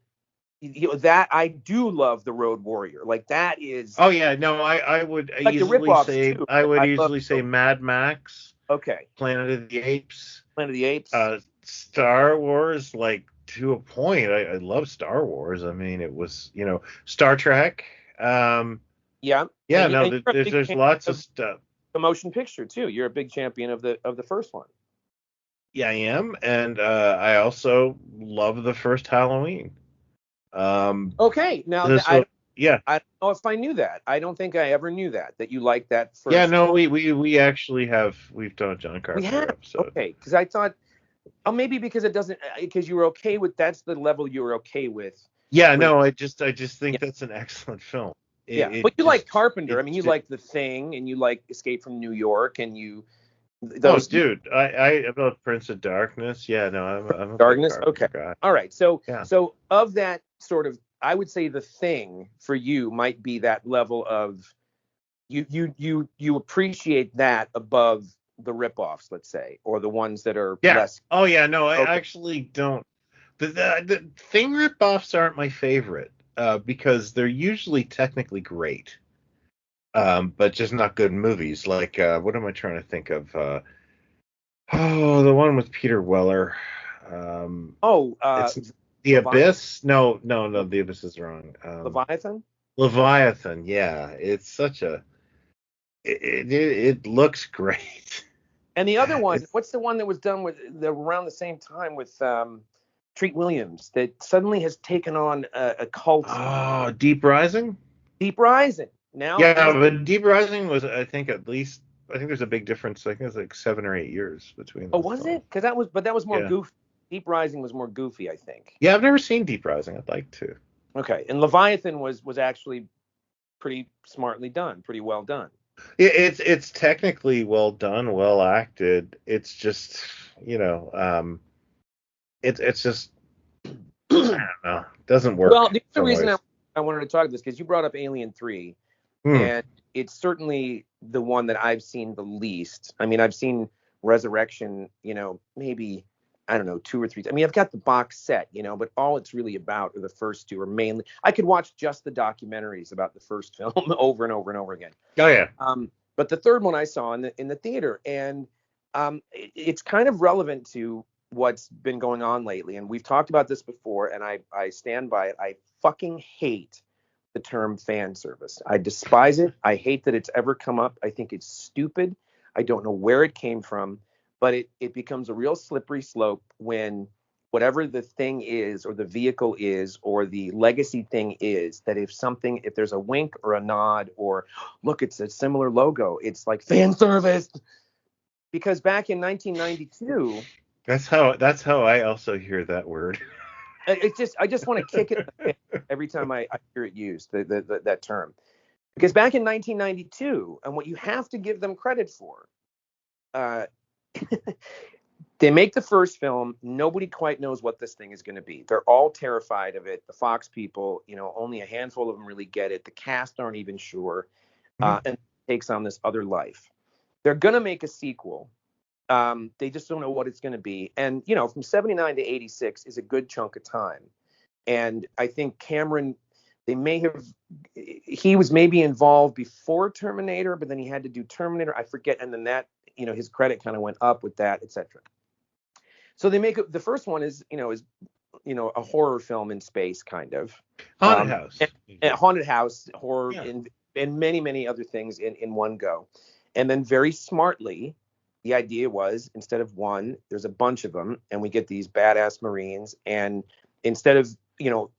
that I do love The Road Warrior. Like that is
Oh yeah, no, I would
like the
easily
ripoffs
say
too. But I love
Mad Max,
okay,
Planet of the Apes,
Planet of the Apes.
Star Wars, like to a point. I love Star Wars. I mean, it was, Star Trek.
Yeah,
Yeah, no,
and you're a big
there's
fan
lots of
of
stuff.
the motion picture too. You're a big champion of the first one.
Yeah, I am, and I also love the first Halloween.
Okay, now
So yeah,
I don't know if I knew that. I don't think I ever knew that you liked that
yeah,
first.
no, we actually we've done a John
We
Carpenter
have
episode.
okay, because I thought, oh, maybe because it doesn't, because you were okay with that's the level you were okay with.
Yeah,
with
no, I just
yeah,
think that's an excellent film.
yeah.
It
But you like
just
Carpenter. I
it
mean, you
just
like The Thing, and you like Escape from New York, and you
Oh,
those
dude, I about Prince of Darkness. Yeah, no, I'm a big
Darkness. Okay,
Carpenter guy.
all right. So
Yeah.
of that sort of, I would say The Thing for you might be that level of you appreciate that above the ripoffs, let's say, or the ones that are
Yeah.
less.
Oh, yeah, no, I
Okay.
actually don't. The Thing ripoffs aren't my favorite, because they're usually technically great, but just not good movies. Like, what am I trying to think of? The one with Peter Weller.
Oh,
It's The
Leviathan.
Abyss. No, no, no, The Abyss is wrong.
Leviathan.
Leviathan. Yeah, it's such a. It looks great.
And the other one,
It's
what's the one that was done around the same time with Treat Williams that suddenly has taken on a cult?
Deep Rising.
Deep Rising. Now,
Yeah, but Deep Rising was, I think there's a big difference. I think it's like 7 or 8 years between
oh,
those
was
films.
it? Because that was more
Yeah,
goofy. Deep Rising was more goofy, I think.
yeah, I've never seen Deep Rising. I'd like to.
Okay, and Leviathan was actually pretty smartly done, pretty well done.
It's technically well done, well acted. It's just, it's just, I don't know, doesn't
Well,
work
the
in
other
some
reason
ways.
I wanted to talk this because you brought up Alien 3,
Hmm.
and it's certainly the one that I've seen the least. I mean, I've seen Resurrection, maybe, I don't know, 2 or 3. I mean, I've got the box set, but all it's really about are the first two, or mainly. I could watch just the documentaries about the first film over and over and over again.
Oh yeah.
But the third one I saw in the theater, and it's kind of relevant to what's been going on lately. And we've talked about this before, and I stand by it. I fucking hate the term fan service. I despise it. I hate that it's ever come up. I think it's stupid. I don't know where it came from, but it becomes a real slippery slope when whatever the thing is, or the vehicle is, or the legacy thing is, that if there's a wink or a nod, or look, it's a similar logo, it's like fan service. Because back in 1992,
That's how I also hear that word.
I just want to kick it in the face every time I hear it used, that term. Because back in 1992, and what you have to give them credit for, uh, they make the first film. Nobody quite knows what this thing is going to be. They're all terrified of it. The Fox people, only a handful of them really get it. The cast aren't even sure, and it takes on this other life. They're going to make a sequel. They just don't know what it's going to be. And, from 79 to 86 is a good chunk of time. And I think Cameron, he was maybe involved before Terminator, but then he had to do Terminator. I forget. And then that, his credit kind of went up with that, etc. So they make the first one is a horror film in space, kind of
Haunted House.
and haunted house horror,
Yeah.
and many, many other things in one go. And then very smartly, the idea was, instead of one, there's a bunch of them, and we get these badass Marines. And instead of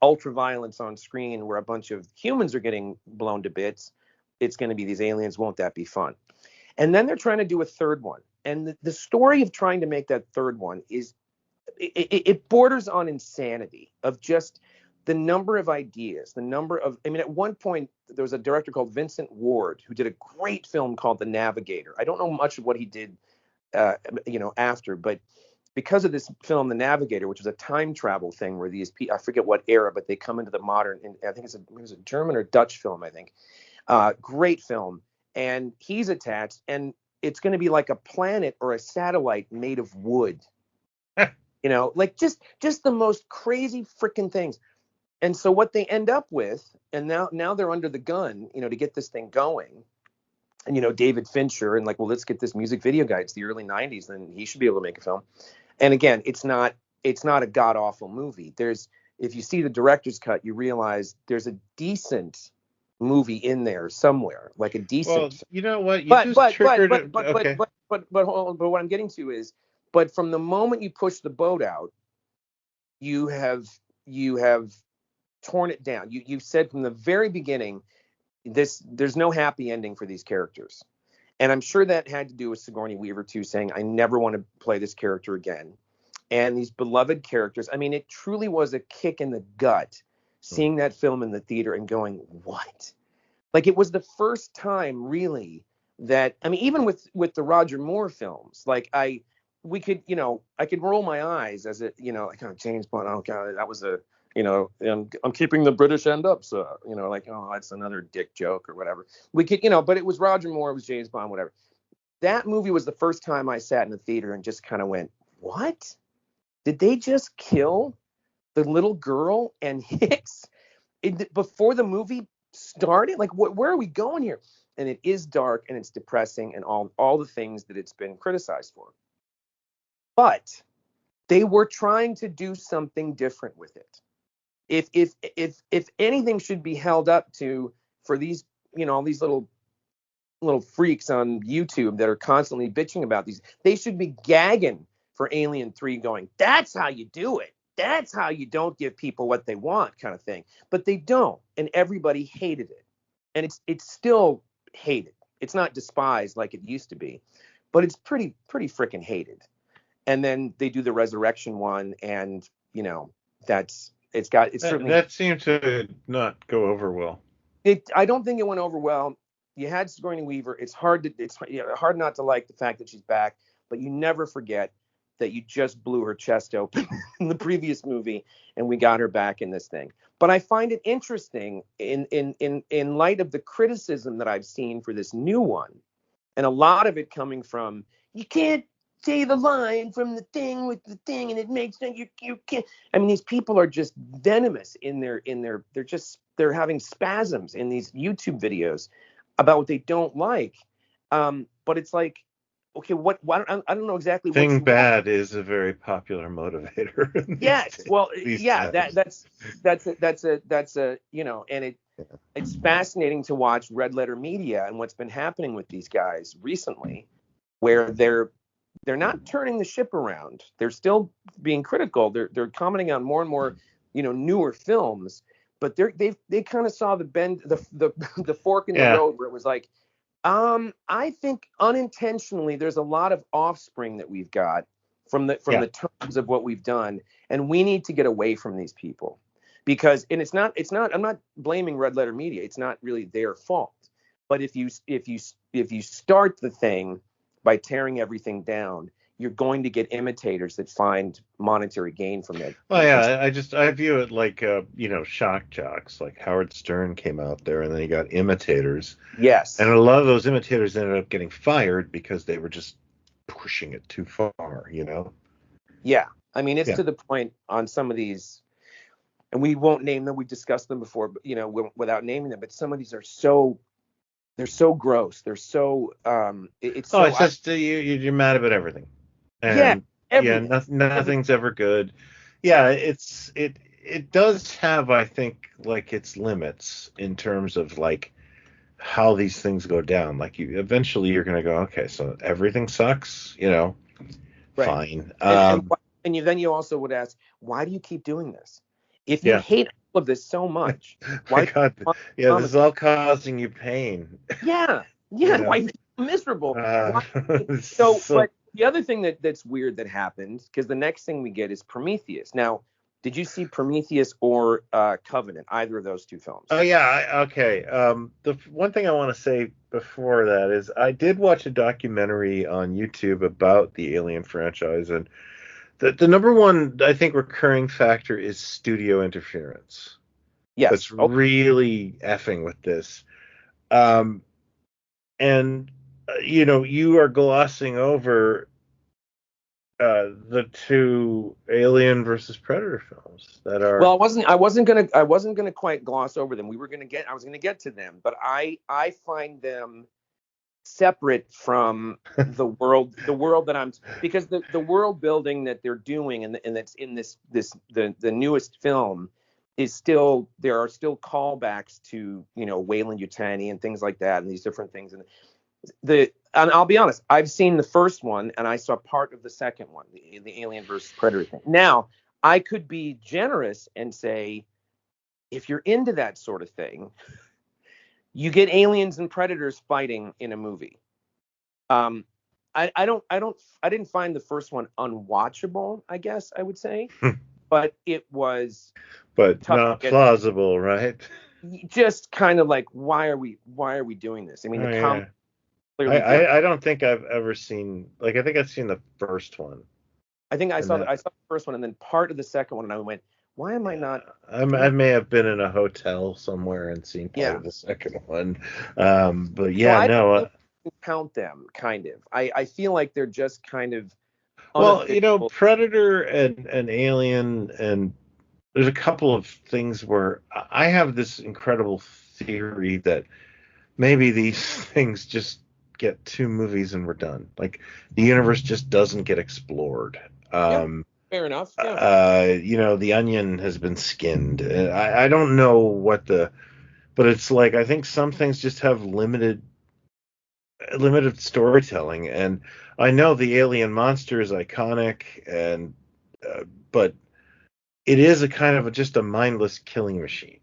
ultra violence on screen where a bunch of humans are getting blown to bits, it's going to be these aliens. Won't that be fun? And then they're trying to do a third one. And the story of trying to make that third one is, it borders on insanity, of just the number of ideas, at one point, there was a director called Vincent Ward who did a great film called The Navigator. I don't know much of what he did, after, but because of this film, The Navigator, which was a time travel thing where these people, I forget what era, but they come into the modern, and I think it was a German or Dutch film, I think. Great film. And he's attached, and it's going to be like a planet or a satellite made of wood. You know, like just the most crazy freaking things. And so what they end up with, and now they're under the gun, you know, to get this thing going. And, you know, David Fincher, and like, well, let's get this music video guy. It's the early 90s, then he should be able to make a film. And again, it's not a god awful movie. If you see the director's cut, you realize there's a decent movie in there somewhere, like a decent.
Well, you know what? You
but
just
but but
triggered
but
it.
but
Okay.
but hold on, but what I'm getting to is, but from the moment you push the boat out, you have torn it down. You said from the very beginning, there's no happy ending for these characters. And I'm sure that had to do with Sigourney Weaver too, saying, I never want to play this character again. And these beloved characters, I mean, it truly was a kick in the gut seeing that film in the theater and going, what? Like, it was the first time really that, I mean, even with the Roger Moore films, like I could roll my eyes as it, you know, like, oh, James Bond, oh God, that was a, you know, I'm keeping the British end up, so, you know, like, oh, that's another dick joke or whatever. We could, you know, but it was Roger Moore, it was James Bond, whatever. That movie was the first time I sat in the theater and just kind of went, what? Did they just kill the little girl and Hicks before the movie started? Like, where are we going here? And it is dark and it's depressing and all the things that it's been criticized for. But they were trying to do something different with it. If anything should be held up to for these, you know, all these little freaks on YouTube that are constantly bitching about these, they should be gagging for Alien 3, going, that's how you do it. That's how you don't give people what they want, kind of thing. But they don't, and everybody hated it. And it's still hated. It's not despised like it used to be, but it's pretty freaking hated. And then they do the Resurrection one, and you know, it's certainly,
That seemed to not go over well.
I don't think it went over well. You had Sigourney Weaver. It's hard not to like the fact that she's back, but you never forget that you just blew her chest open in the previous movie, and we got her back in this thing. But I find it interesting in light of the criticism that I've seen for this new one, and a lot of it coming from, you can't say the line from the thing with the thing, and it makes sense. You can't. I mean, these people are just venomous in their they're having spasms in these YouTube videos about what they don't like. But it's like, okay, I don't know exactly what
Thing
you want.
bad is a very popular motivator.
Yes, well,
these
yeah,
times.
that's a you know, and it's fascinating to watch Red Letter Media and what's been happening with these guys recently, where they're not turning the ship around. They're still being critical. They're commenting on more and more, you know, newer films, but they kind of saw the fork in the
Yeah.
road where it was like, I think unintentionally there's a lot of offspring that we've got from
Yeah.
the terms of what we've done, and we need to get away from these people, because, and it's not I'm not blaming Red Letter Media. It's not really their fault. But if you start the thing by tearing everything down, you're going to get imitators that find monetary gain from it.
Well, yeah, I view it like you know, shock jocks. Like Howard Stern came out there, and then he got imitators,
Yes.
and a lot of those imitators ended up getting fired because they were just pushing it too far. You know.
Yeah. I mean, it's
Yeah.
to the point on some of these, and we won't name them. We've discussed them before, but, you know, without naming them. But some of these are they're so gross. They're so it's
Oh,
so
it's just you're mad about everything,
yeah,
and yeah,
everything.
nothing's ever good. Yeah, it does have, I think, like its limits in terms of like how these things go down. Like you're gonna go, okay, so everything sucks, you know,
Right.
fine.
And you also would ask, why do you keep doing this? If you
Yeah,
hate all of this so much,
my
why do
God,
you want
yeah, this is
comedy?
all causing you pain,
Yeah,
you
yeah, why
know.
are you miserable?
Uh,
Why?
so
But the other thing that's weird that happened, because the next thing we get is Prometheus. Now, did you see Prometheus or Covenant? Either of those two films?
Oh yeah, okay. The one thing I want to say before that is I did watch a documentary on YouTube about the Alien franchise, and the number one, I think, recurring factor is studio interference.
Yes.
That's
Oh,
really effing with this. And you are glossing over the two Alien versus Predator films that are.
Well, I wasn't gonna quite gloss over them. I was gonna get to them, but I find them separate from the world that I'm, because the world building that they're doing, and that's in the newest film, is still, there are still callbacks to, Weyland-Yutani and things like that, and these different things. And I'll be honest, I've seen the first one and I saw part of the second one, the Alien versus Predator thing. Now, I could be generous and say, if you're into that sort of thing, you get aliens and predators fighting in a movie. Um, I didn't find the first one unwatchable, I guess I would say, but it was
But
tough
not
to get.
plausible, right?
Just kind of like, why are we doing this? I mean,
Oh
the
yeah.
comedy clearly did.
I don't think I've ever seen, like, I think I've seen the first one.
I think I
And
saw
that,
the first one and then part of the second one, and I went, why am I not
I
doing?
may have been in a hotel somewhere and seen part
Yeah.
of the second one. But
So
yeah,
I don't
no.
really count them, kind of. I feel like they're just kind of
Well,
unofficial.
Predator and Alien, and there's a couple of things where I have this incredible theory that maybe these things just get two movies and we're done. Like the universe just doesn't get explored.
Yeah, fair enough. Yeah.
The onion has been skinned. I don't know but it's like I think some things just have limited storytelling, and I know the alien monster is iconic, and but it is a kind of just a mindless killing machine.
Yep.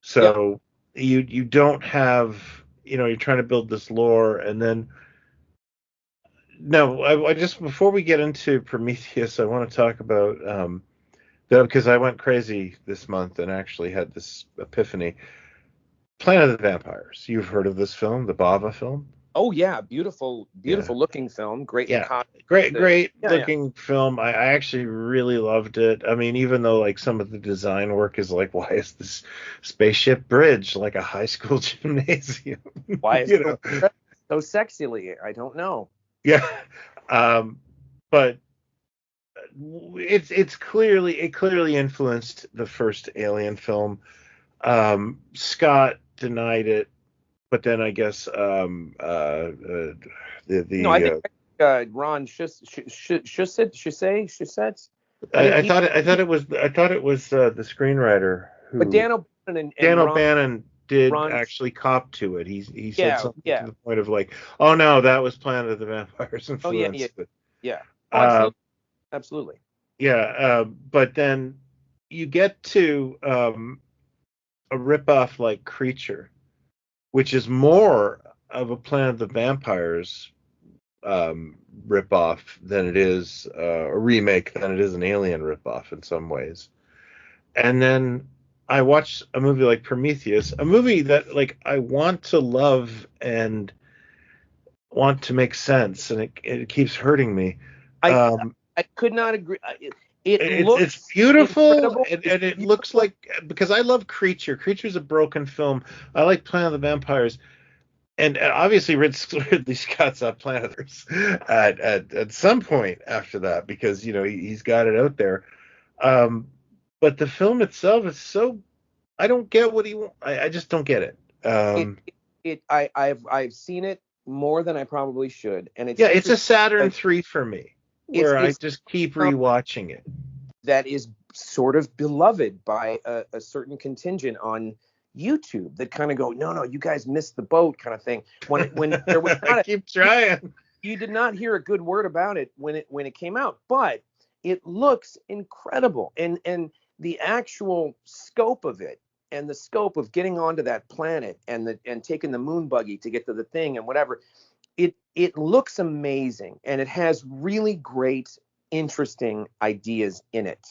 So you don't have, you're trying to build this lore, and then no, I just, before we get into Prometheus, I want to talk about because I went crazy this month and actually had this epiphany. Planet of the Vampires. You've heard of this film, the Bava film?
Oh yeah, beautiful,
Yeah.
beautiful looking film. Great
Yeah.
economy.
Great
Yeah, yeah.
looking film. I actually really loved it. I mean, even though like some of the design work is like, why is this spaceship bridge like a high school gymnasium?
Why is
you
it
know?
so sexily? I don't know.
Yeah. But it clearly influenced the first Alien film. Scott denied it, but then I guess
No, I think
the
Ron Shusett. I think
I thought it was the screenwriter
but
who,
Dan
Dan
Ron
O'Bannon, did
Ron.
actually cop to it. He said
Yeah,
something to
yeah.
the point of like, "Oh no, that was Planet of the Vampires
Oh yeah, yeah,
influenced it."
yeah. Oh,
Uh,
absolutely, absolutely.
yeah, but then you get to a ripoff like Creature, which is more of a Planet of the Vampires ripoff than it is a remake than it is an Alien ripoff in some ways. And then I watched a movie like Prometheus, a movie that like I want to love and want to make sense, and it keeps hurting me.
I
Um,
I could not agree. It
it's
looks
beautiful,
incredible.
and,
It's
and it looks
beautiful.
like, because I love Creature. Creature's a broken film. I like Planet of the Vampires, and obviously Ridley Scott's on Planet Earth at some point after that, because he's got it out there. Um, but the film itself is so, I don't get what he wants. I just don't get it.
It I've seen it more than I probably should, and it's
Yeah, it's a
interesting
Saturn
because
3 for me,
it's
where I
it's
just keep rewatching it.
that is sort of beloved by a certain contingent on YouTube that kind of go, no, no, you guys missed the boat, kind of thing. When there was
I
not
keep trying.
you did not hear a good word about it when it came out, but it looks incredible, and the actual scope of it, and the scope of getting onto that planet, and taking the moon buggy to get to the thing and whatever, it looks amazing, and it has really great, interesting ideas in it.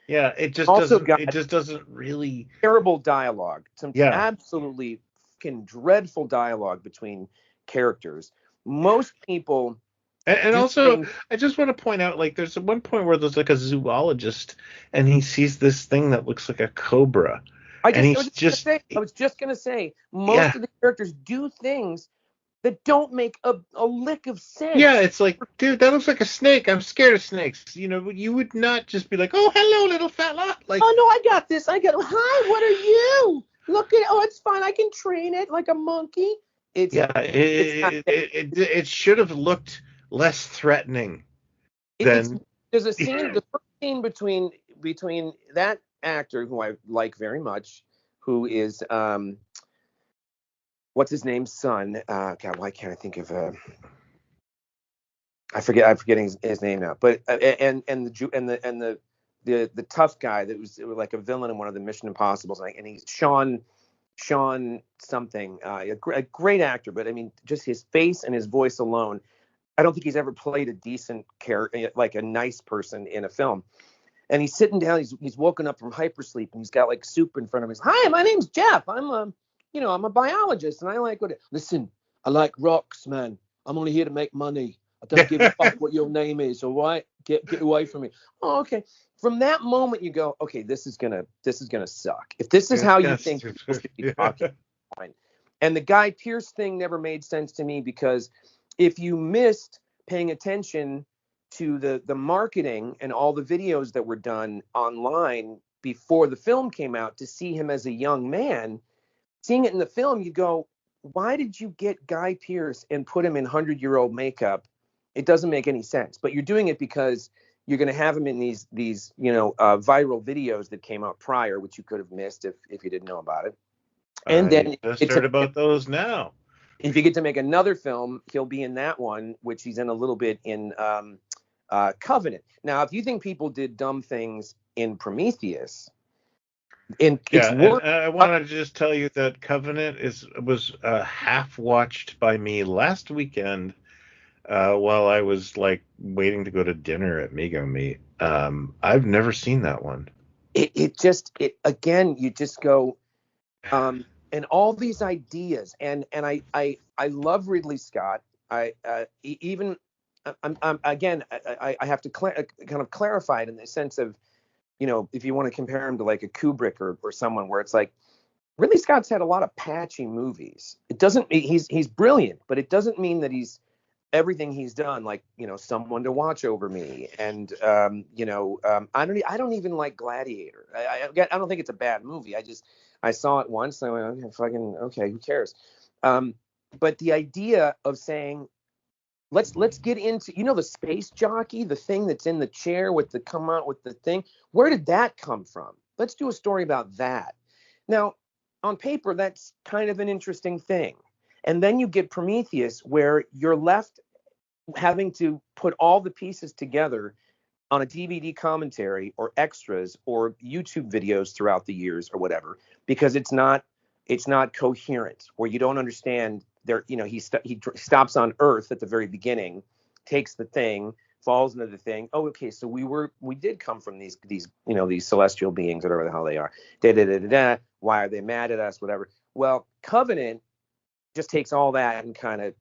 Yeah, it just
Also
doesn't.
got
It just doesn't really.
terrible dialogue, some
Yeah,
absolutely fucking dreadful dialogue between characters. Most people
and
do
also
things.
I just want to point out, like, there's one point where there's like a zoologist, and he sees this thing that looks like a cobra, and
I
he's
was just gonna
just
say, I was just gonna say, most
yeah.
of the characters do things that don't make a lick of
Yeah,
sense.
it's like, dude, that looks like a snake. I'm scared of snakes. You know, you would not just be like, oh, hello, little fella. Like,
Oh no, I got this. Hi, what are you? Look at, oh, it's fine. I can train it like a monkey. It's
yeah,
it's not that.
it should have looked less threatening
It's
than.
there's a scene, the first scene between that actor who I like very much, who is what's his name's son? God, why can't I think of I'm forgetting his name now. But and the Jew and the tough guy that was like a villain in one of the Mission Impossibles, and he's Sean something, a great actor, but I mean, just his face and his voice alone, I don't think he's ever played a decent character, like a nice person in a film. And he's sitting down, he's woken up from hypersleep, and he's got like soup in front of him. He's, hi, my name's Jeff. I'm a biologist, and I like what. Listen, I like rocks, man. I'm only here to make money. I don't give a fuck what your name is. All right, get away from me. Oh, okay. From that moment, you go, okay, this is gonna suck. If this is how you think people should be talking, fine. And the Guy Pearce thing never made sense to me, because if you missed paying attention to the marketing and all the videos that were done online before the film came out to see him as a young man, seeing it in the film, you go, why did you get Guy Pearce and put him in 100-year-old makeup? It doesn't make any sense. But you're doing it because you're going to have him in these viral videos that came out prior, which you could have missed if you didn't know about it. And
I
then
just heard about those now.
if you get to make another film, he'll be in that one, which he's in a little bit in Covenant. Now, if you think people did dumb things in Prometheus, it's
Yeah, and
worse.
I wanted to just tell you that Covenant was half watched by me last weekend while I was like waiting to go to dinner at Mego Meat. I've never seen that one.
It again, you just go, and all these ideas, and I love Ridley Scott. Even I'm again, I have to kind of clarify it in the sense of, if you want to compare him to like a Kubrick or someone, where it's like Ridley Scott's had a lot of patchy movies. It doesn't, he's brilliant, but it doesn't mean that he's everything he's done, like, Someone to Watch Over Me, and I don't even like Gladiator. I don't think it's a bad movie. I saw it once and I went, okay, fucking okay, who cares? But the idea of saying, let's get into, the space jockey, the thing that's in the chair with the come out with the thing. Where did that come from? Let's do a story about that. Now, on paper, that's kind of an interesting thing. And then you get Prometheus, where you're left having to put all the pieces together on a DVD commentary or extras or YouTube videos throughout the years or whatever, because it's not coherent, where you don't understand there. He stops on Earth at the very beginning, takes the thing, falls into the thing. Oh, okay, so we did come from these these celestial beings, whatever the hell they are. Da da da da da. Why are they mad at us? Whatever. Well, Covenant just takes all that and kind of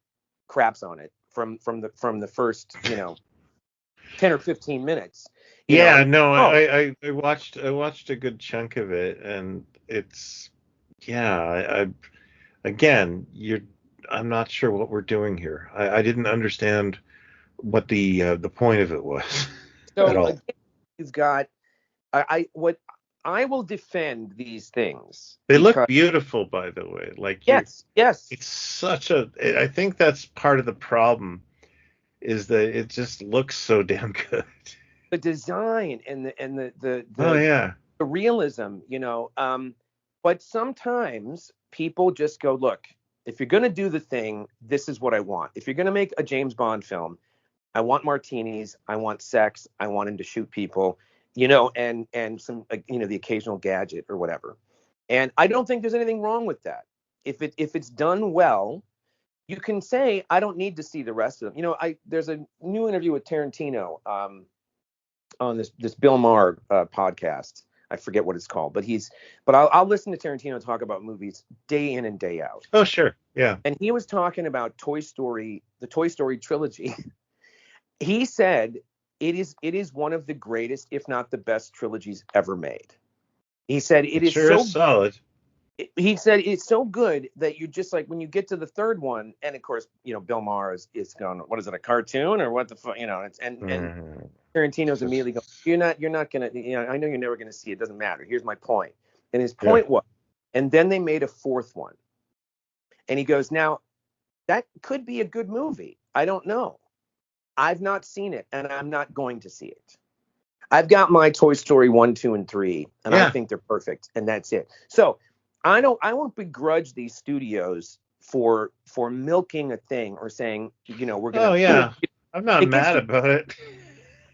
craps on it from the first 10 or 15 minutes.
Yeah, no, I watched a good chunk of it, and it's I again, I'm not sure what we're doing here. I didn't understand what the point of it was at
So
all.
again, you've got I will defend these things
They look
because
beautiful, by the way. Like
yes,
it's such I think that's part of the problem, is that it just looks so damn good.
the design and
Oh yeah.
the realism, but sometimes people just go, look, if you're going to do the thing, this is what I want. If you're going to make a James Bond film, I want martinis, I want sex, I want him to shoot people, and some, the occasional gadget or whatever. And I don't think there's anything wrong with that. If it's done well, you can say, I don't need to see the rest of them. There's a new interview with Tarantino on this Bill Maher podcast. I forget what it's called, but I'll listen to Tarantino talk about movies day in and day out.
Oh sure, yeah.
And he was talking about the Toy Story trilogy. He said it is one of the greatest, if not the best, trilogies ever made. He said it is
sure
so
is solid.
He said it's so good that you just like when you get to the third one, and of course, Bill Maher is going, what is it, a cartoon or what the fuck, it's and
Mhm.
Tarantino's
Just
immediately going, you're not gonna, I know you're never gonna see it. Doesn't matter. Here's my point, and his
yeah.
point was, and then they made a fourth one, and he goes, now that could be a good movie. I don't know. I've not seen it, and I'm not going to see it. I've got my Toy Story 1, 2, and 3, and I
Yeah.
think they're perfect, and that's it. So I won't begrudge these studios for milking a thing or saying, we're
Oh
gonna.
yeah. I'm not
It gets
mad
to
about it.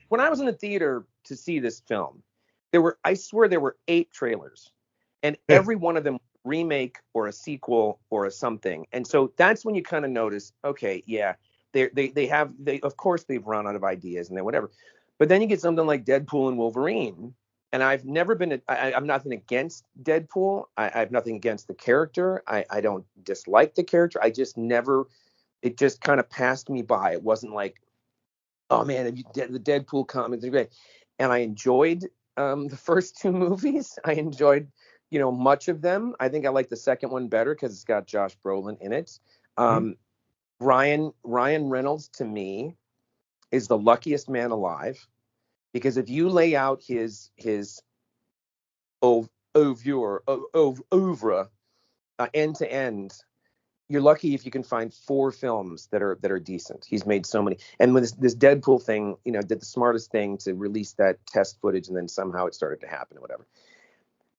when I was in the theater to see this film, I swear there were 8 trailers, and every one of them remake or a sequel or a something. And so that's when you kind of notice, okay, yeah, they of course they've run out of ideas and then whatever. But then you get something like Deadpool and Wolverine, and I've never been I'm nothing against Deadpool. I have nothing against the character. I don't dislike the character. I just never it just kind of passed me by. It wasn't like, oh man, the Deadpool comics are great, and I enjoyed the first 2 movies. I enjoyed, much of them. I think I like the second one better because it's got Josh Brolin in it.
Mhm.
Um, Ryan Reynolds to me is the luckiest man alive, because if you lay out his oeuvre end to end, you're lucky if you can find 4 films that are decent. He's made so many, and with this Deadpool thing, did the smartest thing to release that test footage, and then somehow it started to happen or whatever.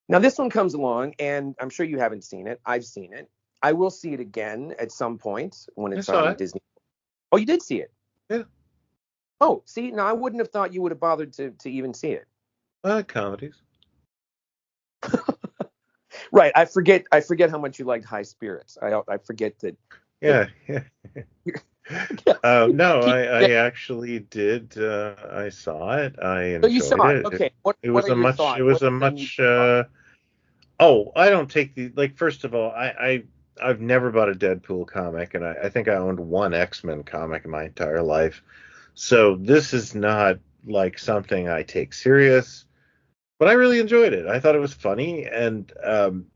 Now this one comes along, and I'm sure you haven't seen it. I've seen it. I will see it again at some point when
I
it's
saw
on
it.
Disney. Oh, you did see it?
Yeah.
Oh, see, now I wouldn't have thought you would have bothered to even see it.
Comedies.
Right. I forget how much you liked High Spirits. I forget that.
Yeah. Yeah.
Yeah.
No,
Keep,
I actually did. I saw it. I
so you
enjoyed
saw it.
it.
Okay.
It
What
was
are
a
your
much. It
thoughts?
was
What's
a
the thing you
much.
thought?
Oh, I don't take the like. First of all, I've never bought a Deadpool comic, and I think I owned one X-Men comic in my entire life. So this is not like something I take serious. But I really enjoyed it. I thought it was funny, and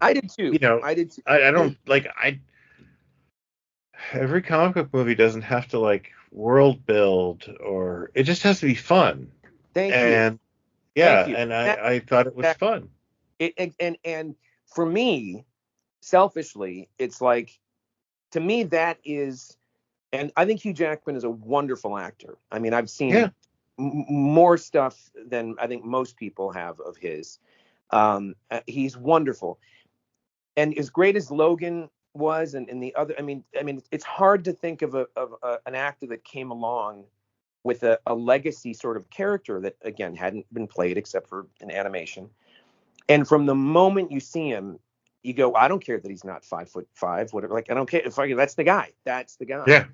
I did
you
too.
know,
I did too.
I don't like I. Every comic book movie doesn't have to like world build, or it just has to be fun.
Thank you.
And
Thank
yeah,
you.
and
That,
I thought it was
that
fun.
and for me, selfishly, it's like, to me that is, and I think Hugh Jackman is a wonderful actor. I mean, I've seen
Yeah,
more stuff than I think most people have of his. He's wonderful, and as great as Logan was, and the other, I mean, it's hard to think of an actor that came along with a legacy sort of character that again hadn't been played except for in animation. And from the moment you see him, you go, I don't care that he's not 5'5", whatever. Like, I don't care if that's the guy. That's the guy.
yeah,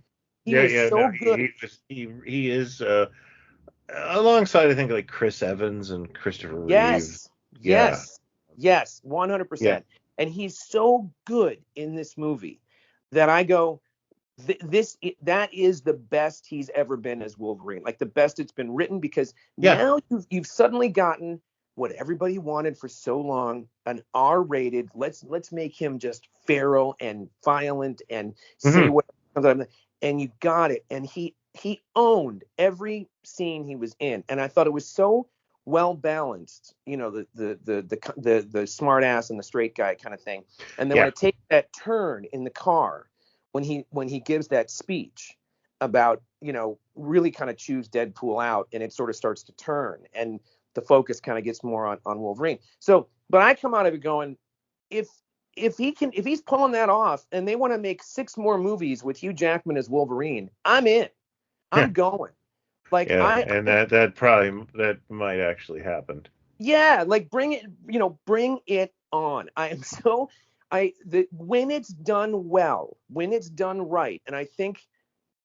He was
yeah. No,
so good.
he is alongside I think like Chris Evans and Christopher Reeve.
Yes,
Yeah,
yes,
yeah,
100%. And he's so good in this movie that I go, that is the best he's ever been as Wolverine. Like the best it's been written, because
yeah.
now you've suddenly gotten what everybody wanted for so long, an R-rated. Let's make him just feral and violent and say
Hmm.
what comes out of him. And you got it. And he owned every scene he was in. And I thought it was so well balanced, the smart ass and the straight guy kind of thing. And then when
Yeah.
it takes that turn in the car, when he gives that speech about, really kind of chews Deadpool out, and it sort of starts to turn, and the focus kind of gets more on Wolverine. So, but I come out of it going, if if he's pulling that off, and they want to make 6 more movies with Hugh Jackman as Wolverine, I'm in. I'm going. Like
Yeah, and that might actually happen.
yeah, like bring it on. I am so when it's done well, when it's done right, and I think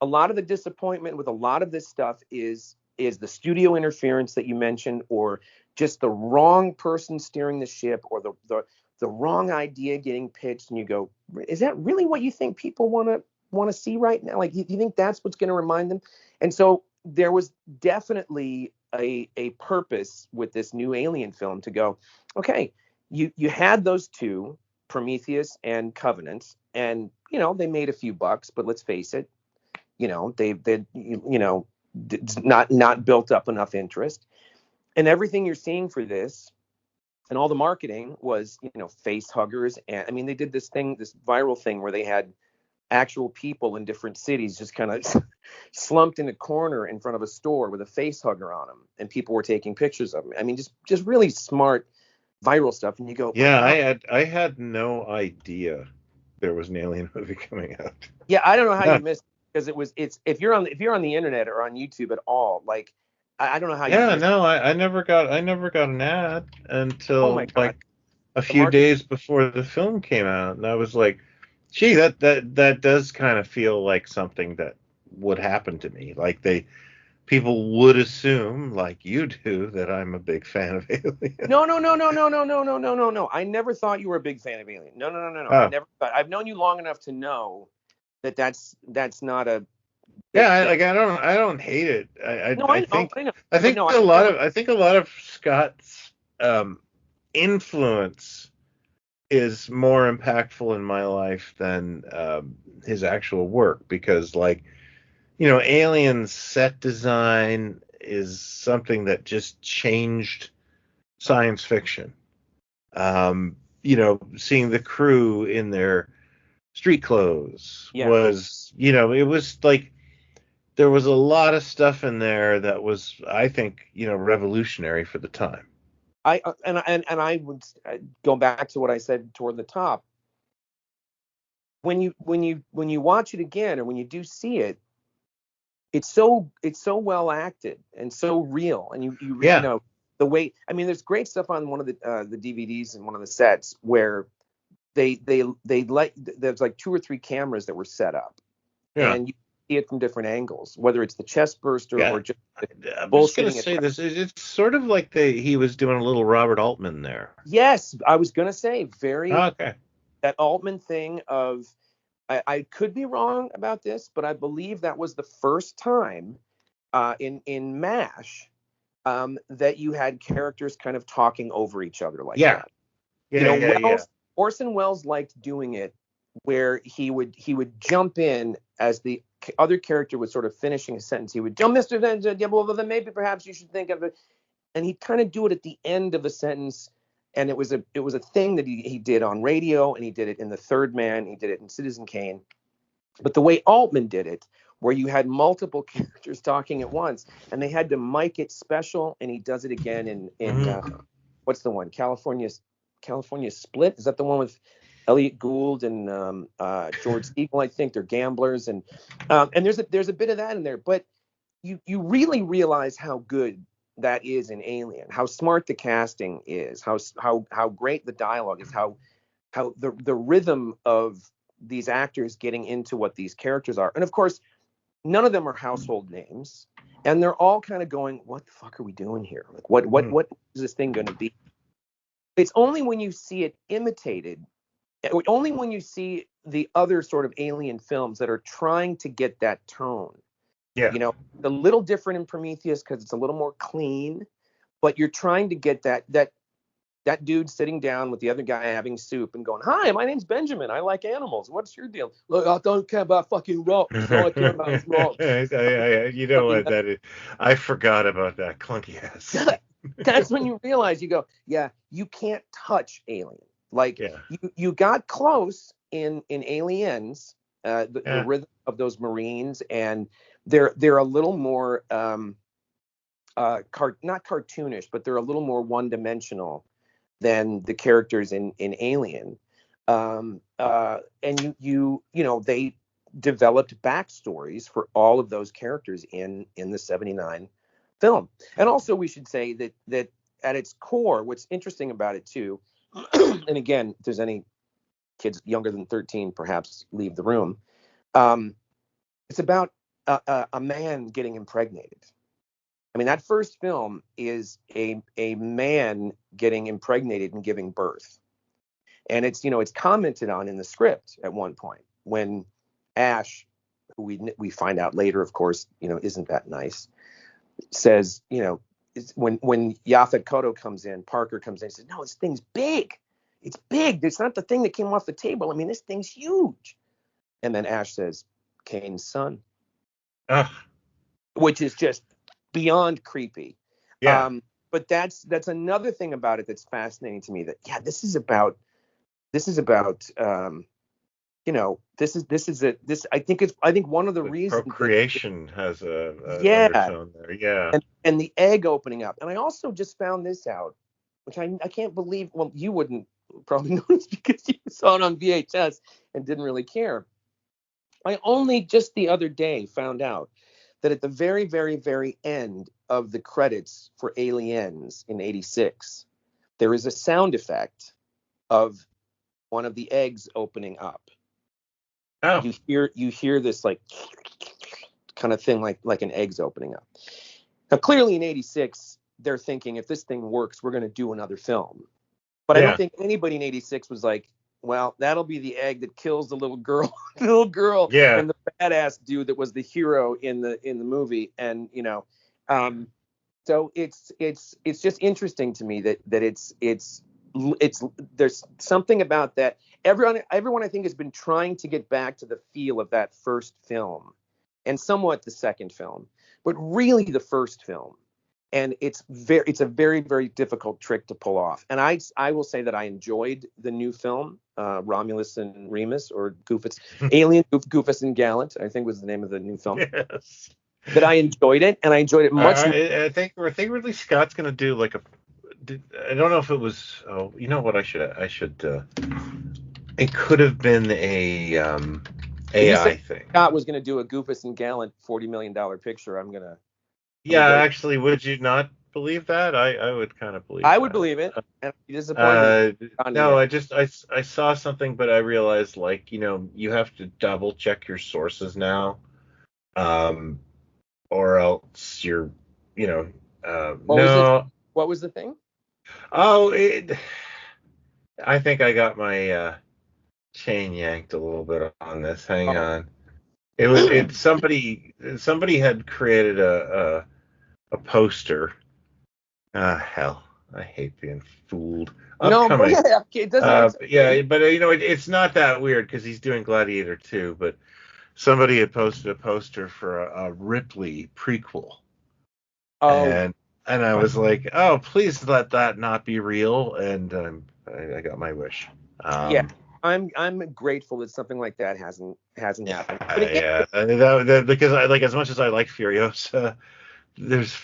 a lot of the disappointment with a lot of this stuff is the studio interference that you mentioned, or just the wrong person steering the ship, or the wrong idea getting pitched, and you go, is that really what you think people want to see right now? Like, you think that's what's going to remind them? And so there was definitely a purpose with this new Alien film to go, okay, you had those 2 Prometheus and Covenant, and they made a few bucks, but let's face it, they it's not built up enough interest, and everything you're seeing for this and all the marketing was face huggers. And I mean, they did this viral thing where they had actual people in different cities just kind of slumped in a corner in front of a store with a face hugger on them, and people were taking pictures of them. I mean, just really smart viral stuff. And you go,
Yeah,
wow.
I had no idea there was an Alien movie coming out.
Yeah, I don't know how
Yeah,
you missed it, because it's if you're on the internet or on YouTube at all, like I don't know how you
yeah,
missed.
no, I never got an ad
Oh my
until
God,
like a
the
few
marketing.
days before the film came out, and I was like, gee, that does kind of feel like something that would happen to me. Like people would assume, like you do, that I'm a big fan of Alien.
No, no, no, no, no, no, no, no, no, no, no. I never thought you were a big fan of Alien. No, no, no, no, no. I
Oh,
never thought. I've known you long enough to know that's not a
yeah,
that that.
I don't hate it.
No,
I think
I know,
I
but
think
no, I
a lot
never.
of Scott's influence is more impactful in my life than his actual work, because like Alien set design is something that just changed science fiction. Seeing the crew in their street clothes
Yeah,
was, it was like there was a lot of stuff in there that was, I think, revolutionary for the time.
and I would go back to what I said toward the top. When you watch it again, or when you do see it, it's so well acted and so real, and
Yeah,
the way. I mean, there's great stuff on one of the DVDs and one of the sets where there's like two or three cameras that were set up,
yeah,
and you see it from different angles, whether it's the chest burster
yeah.
or just
I'm just gonna
bullshitting it.
say this. It's sort of like he was doing a little Robert Altman there.
Yes, I was gonna say very
Okay.
that Altman thing of. I could be wrong about this, but I believe that was the first time in MASH that you had characters kind of talking over each other like
Yeah.
that.
Yeah. Yeah. Yeah.
Orson Welles liked doing it where he would jump in as the other character was sort of finishing a sentence. He would, Mr. Well, then maybe perhaps you should think of it, and he'd kind of do it at the end of a sentence. And it was a thing that he did on radio, and he did it in The Third Man, he did it in Citizen Kane. But the way Altman did it, where you had multiple characters talking at once, and they had to mic it special, and he does it again in
Hmm.
what's the one? California Split? Is that the one with Elliot Gould and George Siegel? I think they're gamblers, and there's a bit of that in there. But you really realize how good that is in Alien, how smart the casting is, how great the dialogue is, how the rhythm of these actors getting into what these characters are. And of course, none of them are household names, and they're all kind of going, what the fuck are we doing here? Like what is this thing going to be? It's only when you see it imitated, only when you see the other sort of Alien films that are trying to get that tone.
Yeah.
A little different in Prometheus because it's a little more clean, but you're trying to get that dude sitting down with the other guy having soup and going, "Hi, my name's Benjamin. I like animals. What's your deal?" Look, I don't care about fucking rocks. All I care about is rocks.
You know
Fucking
what that is? I forgot about that clunky ass scene.
that's when you realize you go, yeah, you can't touch Alien. Like
Yeah.
you got close in Aliens, the
Yeah.
rhythm of those Marines, and they're a little more not cartoonish, but they're a little more one dimensional than the characters in Alien. And they developed backstories for all of those characters in the '79 film. And also, we should say that at its core, what's interesting about it too, and again, if there's any kids younger than 13, perhaps leave the room. It's about a man getting impregnated. I mean, that first film is a man getting impregnated and giving birth. And it's commented on in the script at one point when Ash, who we find out later, of course, isn't that nice, says, when Yaphet Kotto comes in, Parker comes in, and says, "No, this thing's big. It's big. It's not the thing that came off the table. I mean, this thing's huge. And then Ash says, Kane's son,
Ugh.
which is just beyond creepy.
Yeah.
But that's another thing about it that's fascinating to me. That this is about this is I think one of the reasons
Procreation has a
yeah,
undertone there. Yeah.
and the egg opening up. And I also just found this out, which I can't believe. Well, you wouldn't probably notice because you saw it on VHS and didn't really care. I only just the other day found out that at the very, very, very end of the credits for Aliens in '86, there is a sound effect of one of the eggs opening up.
Oh.
You hear this like kind of thing, like an egg's opening up. Now, clearly in '86, they're thinking if this thing works, we're going to do another film. But I don't think anybody in '86 was like, well, that'll be the egg that kills the little girl,
Yeah.
and the badass dude that was the hero in the movie. And so it's just interesting to me that it's there's something about that. Everyone I think has been trying to get back to the feel of that first film, and somewhat the second film, but really the first film. And it's a very, very difficult trick to pull off. And I will say that I enjoyed the new film, Romulus and Remus, or Goofus and Gallant, I think was the name of the new film.
Yes.
That I enjoyed it, and I enjoyed it much more.
I think Ridley Scott's going to do like I don't know if it was. Oh, you know what? I should. It could have been a AI thing.
Scott was going to do a Goofus and Gallant $40 million picture. I'm gonna.
Yeah, actually, would you not believe that? I would kind of believe.
I would believe it, and I'd be disappointed.
No, I saw something, but I realized you have to double check your sources now, or else you're no.
What was the thing?
Oh, I think I got my chain yanked a little bit on this. Hang on. It somebody had created a poster. Hell, I hate being fooled. Upcoming.
No, it doesn't.
But it's not that weird because he's doing Gladiator 2. But somebody had posted a poster for a Ripley prequel. Oh. And I was like, oh, please let that not be real. And I got my wish.
I'm grateful that something like that hasn't happened.
Because as much as I like Furiosa, there's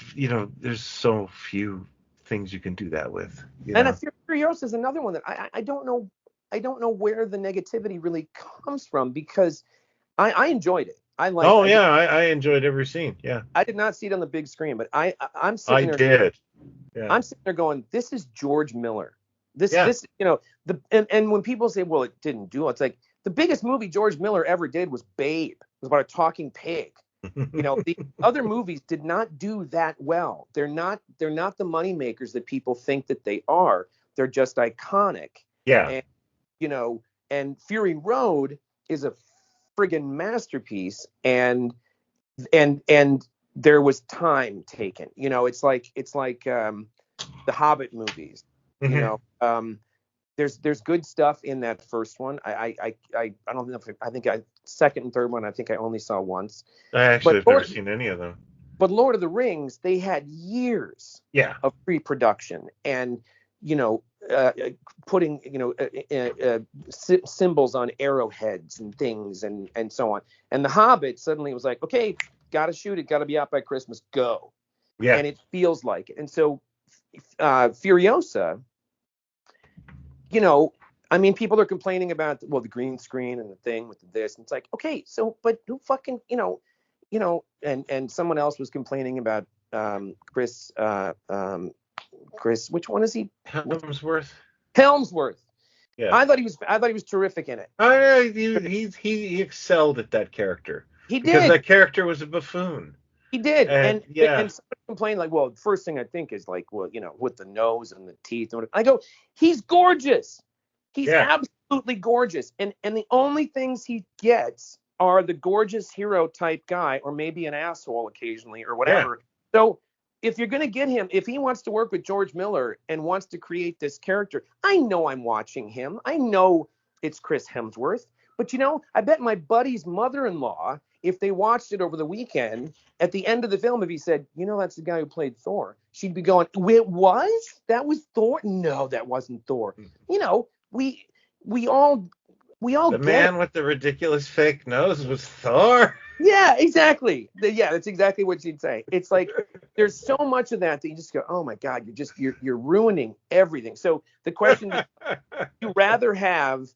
so few things you can do that with.
Furiosa is another one that I don't know where the negativity really comes from, because I enjoyed it.
I enjoyed every scene. Yeah.
I did not see it on the big screen, but I'm sitting there.
I did. Yeah.
I'm sitting there going, this is George Miller. This and when people say, well, it didn't do it, it's like the biggest movie George Miller ever did was Babe. It was about a talking pig. The other movies did not do that well. They're not the money makers that people think that they are. They're just iconic.
Yeah.
And Fury Road is a friggin' masterpiece, and there was time taken. It's like the Hobbit movies.
Mm-hmm.
There's good stuff in that first one. I don't know if I think second and third one I think I only saw once.
I actually have never seen any of them.
But Lord of the Rings, they had years of pre-production and putting symbols on arrowheads and things and so on. And the Hobbit suddenly was like, okay, gotta shoot it, gotta be out by Christmas, go.
Yeah.
And it feels like it. And so Furiosa, people are complaining about the green screen and the thing with this. And it's like, okay, so but who fucking and someone else was complaining about Chris, which one is he? Helmsworth. Yeah. I thought he was terrific in it.
He excelled at that character.
He did.
Because that character was a buffoon.
He did. And someone complained like, well, the first thing I think is like, well, with the nose and the teeth. And I go, he's gorgeous. He's absolutely gorgeous. And the only things he gets are the gorgeous hero type guy, or maybe an asshole occasionally or whatever. Yeah. So if you're going to get him, if he wants to work with George Miller and wants to create this character, I know I'm watching him. I know it's Chris Hemsworth. But, I bet my buddy's mother-in-law, if they watched it over the weekend, at the end of the film, if he said, that's the guy who played Thor, she'd be going, it was? That was Thor? No, that wasn't Thor. We all
The
get
man
it.
with the ridiculous fake nose was Thor.
Yeah, exactly. Yeah, that's exactly what she'd say. It's like there's so much of that you just go, oh my God, you're ruining everything. So the question is, you rather have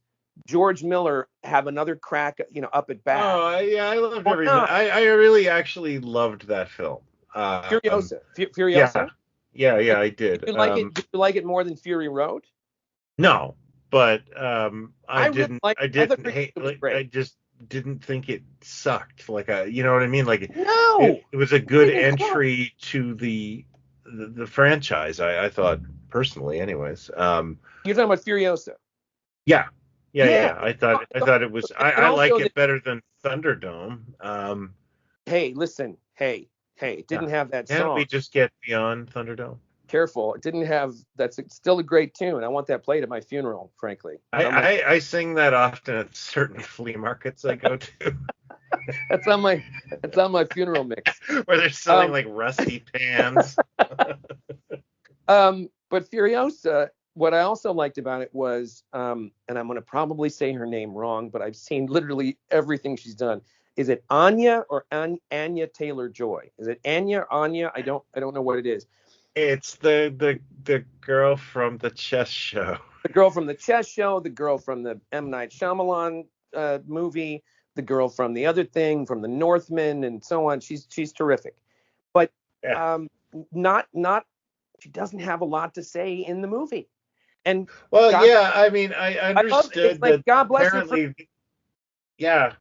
George Miller have another crack, up at bat?
Oh, yeah, I loved
Or
everything.
not?
I really actually loved that film.
Furiosa.
Yeah,
Furiosa?
yeah, I did.
Did you like it? Did you like it more than Fury Road?
No, but
I really liked
I
it. I thought
didn't
Fury
hate.
Road was
Like, I
great.
just didn't think it sucked. Like, you know what I mean? Like,
No,
it was a
it
good
didn't suck.
entry to the franchise. I thought personally, anyways.
You're talking about Furiosa.
Yeah,
Yeah.
I thought it was.
And
I like
also,
it better than Thunderdome.
hey, listen, hey, it
Yeah.
didn't have that
Can't we
song.
just get beyond Thunderdome?
Careful, it didn't have. That's still a great tune. I want that played at my funeral, frankly.
I sing that often at certain flea markets I go to.
That's on my funeral mix.
Where they're selling like rusty pans.
But Furiosa, what I also liked about it was, and I'm going to probably say her name wrong, but I've seen literally everything she's done. Is it Anya or Anya Taylor-Joy? Is it Anya or Anya? I don't know what it is.
It's the girl from the chess show.
The girl from the chess show, the girl from the M. Night Shyamalan movie, the girl from the other thing, from the Northman, and so on. She's terrific, but
Yeah.
not she doesn't have a lot to say in the movie. And
Well,
God,
yeah, I mean, I understood
it's like,
that
God bless her.
apparently, yeah,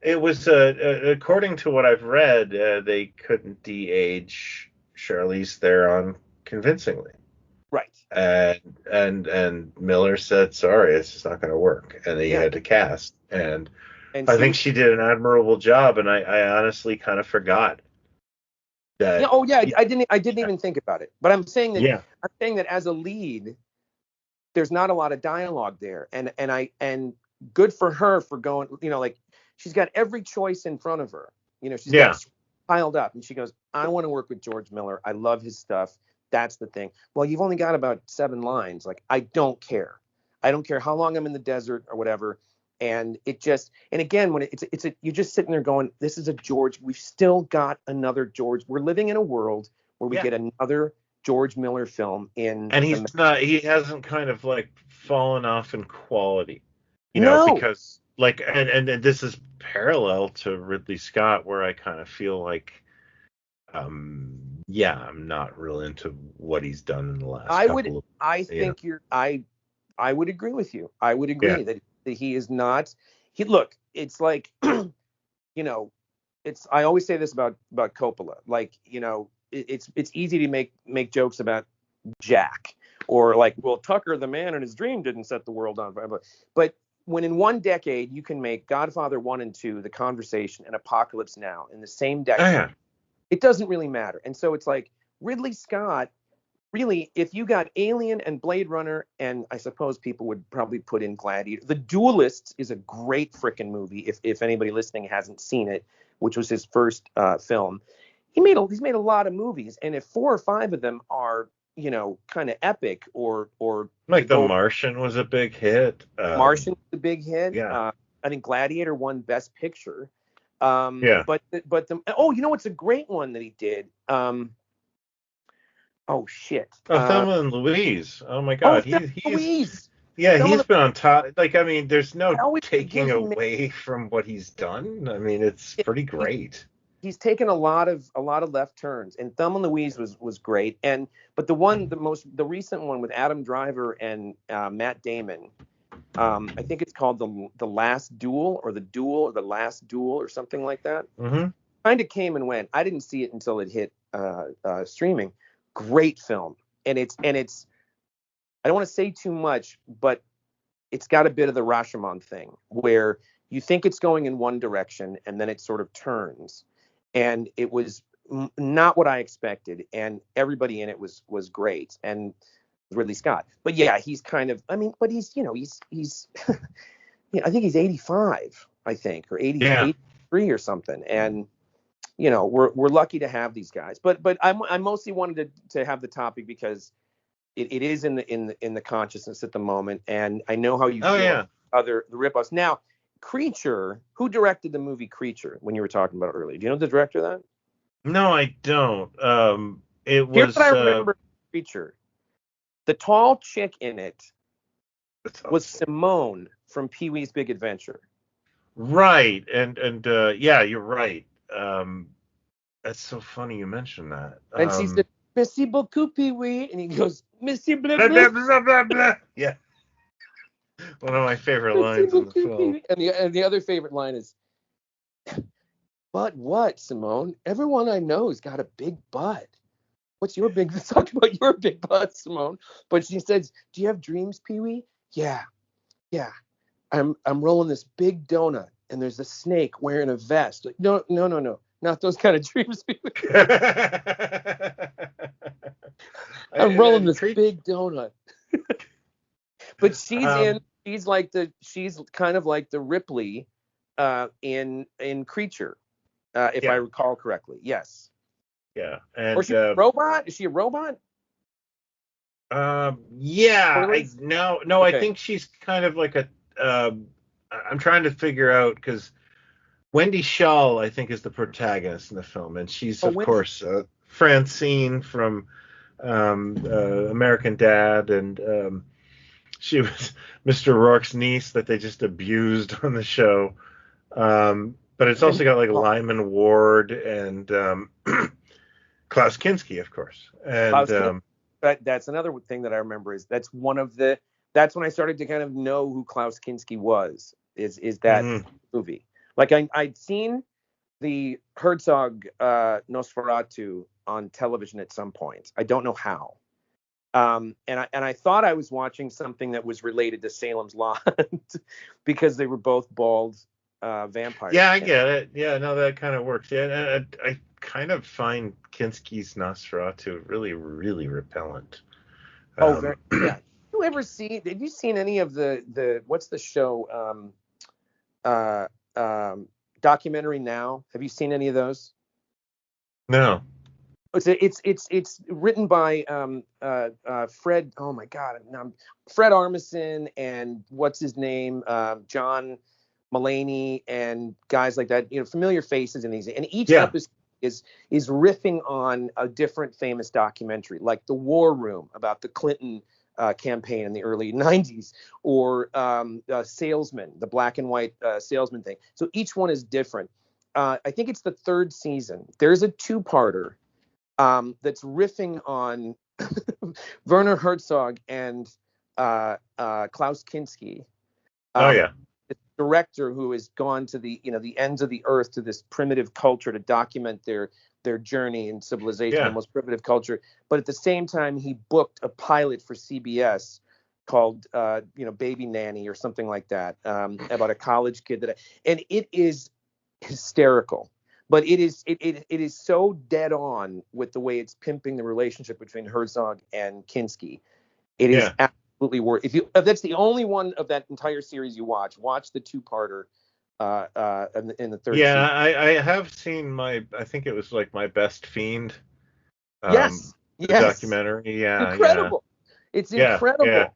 it was according to what I've read, they couldn't de-age Charlize Theron convincingly.
Right.
And Miller said, sorry, it's just not going to work, and he had to cast. And I think she did an admirable job, and I honestly kind of forgot that.
Yeah. Oh yeah. I didn't even think about it. But I'm saying that.
Yeah.
I'm saying that as a lead, there's not a lot of dialogue there, and good for her for going. Like she's got every choice in front of her. She's got piled up, and she goes, I want to work with George Miller. I love his stuff. That's the thing. Well, you've only got about 7 lines. Like, I don't care. I don't care how long I'm in the desert or whatever. And it just, and again, when you're just sitting there going, this is a George. We've still got another George. We're living in a world where we get another George Miller film in.
And he hasn't kind of like fallen off in quality, because like, and this is parallel to Ridley Scott, where I kind of feel like, I'm not real into what he's done in the last couple of.
I would agree with you. I would agree that he is not. It's like, it's. I always say this about Coppola. Like, it's easy to make jokes about Jack, or like, well, Tucker, the man in his dream, didn't set the world on fire. But when in one decade you can make Godfather 1 and 2, The Conversation, and Apocalypse Now in the same decade. It doesn't really matter. And so it's like Ridley Scott, really, if you got Alien and Blade Runner, and I suppose people would probably put in Gladiator. The Duelists is a great freaking movie, if anybody listening hasn't seen it, which was his first film. He's made a lot of movies, and if 4 or 5 of them are, kind of epic, or
like The Martian was a big hit.
Martian was a big hit.
Yeah.
I think Gladiator won Best Picture. But what's a great one that he did? Oh shit!
Thelma and Louise. Oh my God,
Louise.
He's been on top. Like, I mean, there's no taking away from what he's done. I mean, it's pretty great.
He's taken a lot of left turns, and Thelma and Louise was great. But the recent one with Adam Driver and Matt Damon. I think it's called the Last Duel, or the Last Duel, or something like that.
Mm-hmm.
Kind of came and went. I didn't see it until it hit streaming. Great film, and it's. I don't want to say too much, but it's got a bit of the Rashomon thing, where you think it's going in one direction and then it sort of turns. And it was not what I expected, and everybody in it was great, and Ridley Scott. But yeah, he's kind of, I mean, but he's I think he's 85, I think, or 80,
Yeah.
83 or something, and we're lucky to have these guys. But I mostly wanted to have the topic because it is in the consciousness at the moment, and I know how you
Oh
feel
yeah.
about the ripoffs. Now, Creature, who directed the movie Creature when you were talking about it earlier? Do you know the director of that?
No, I don't. It
Here's what
was
I remember. Creature. The tall chick in it was Simone from Pee-wee's Big Adventure.
Right, and yeah, you're right. That's so funny you mentioned that.
And she said, "Merci beaucoup, Pee-wee," and he goes, "Merci blah
Blah,
blah."
blah, blah, blah. Yeah, one of my favorite lines in the film.
And the other favorite line is, "But what, Simone? Everyone I know's got a big butt. What's your big? Let's talk about your big butt, Simone." But she says, "Do you have dreams, Pee-wee?" Yeah. I'm rolling this big donut, and there's a snake wearing a vest. Like, no, not those kind of dreams, Pee-wee. I'm rolling this big donut. But she's kind of like the Ripley in Creature, if I recall correctly. Yes.
Yeah. And
or she a robot? Is she a robot?
Yeah.
Okay.
I think she's kind of like a. I'm trying to figure out because Wendy Shaw, I think, is the protagonist in the film, and she's of course Francine from American Dad, and she was Mr. Rourke's niece that they just abused on the show. But it's also got like Lyman Ward and Klaus Kinski, of course. And
that's another thing that I remember is that's when I started to kind of know who Klaus Kinski was, is that movie. Like I'd seen the Herzog Nosferatu on television at some point. I don't know how. And I thought I was watching something that was related to Salem's Lot because they were both bald vampires.
Yeah, I get it. Yeah, no, that kind of works. Yeah, I kind of find Kinski's Nosferatu really, really repellent.
Yeah. Did you seen any of the what's the show? Documentary Now. Have you seen any of those?
No.
It's written by Fred. Oh my God, Fred Armisen and what's his name, John Mulaney and guys like that. Familiar faces in these. And each episode is riffing on a different famous documentary, like The War Room about the Clinton campaign in the early 90s, or Salesman, the black and white salesman thing. So each one is different. I think it's the third season. There's a two-parter that's riffing on Werner Herzog and Klaus Kinski. The director who has gone to the ends of the earth, to this primitive culture to document their journey in civilization, the most primitive culture. But at the same time, he booked a pilot for CBS called Baby Nanny or something like that, about a college kid and it is hysterical. But it is so dead on with the way it's pimping the relationship between Herzog and Kinski. It is absolutely worth. If that's the only one of that entire series you watch the two-parter in the third season.
Yeah, I have seen I think it was like My Best Fiend.
Yes.
Documentary. Yeah.
Incredible. Yeah. It's incredible. Yeah.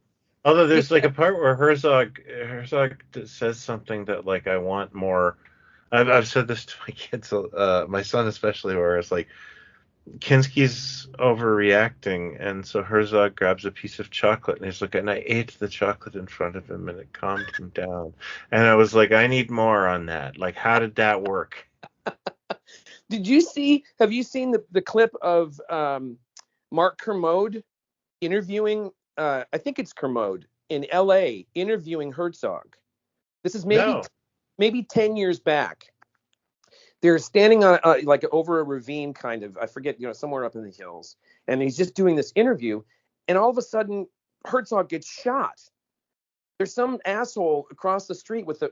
Although there's like a part where Herzog says something that like I want more. I've said this to my kids, my son especially, where it's like Kinski's overreacting, and so Herzog grabs a piece of chocolate and he's like, and I ate the chocolate in front of him and it calmed him down. And I was like, I need more on that. Like, how did that work?
Have you seen the clip of Mark Kermode interviewing, I think it's Kermode, in LA, interviewing Herzog? This is maybe 10 years back. They're standing on like over a ravine, kind of, I forget, somewhere up in the hills, and he's just doing this interview, and all of a sudden Herzog gets shot. There's some asshole across the street with a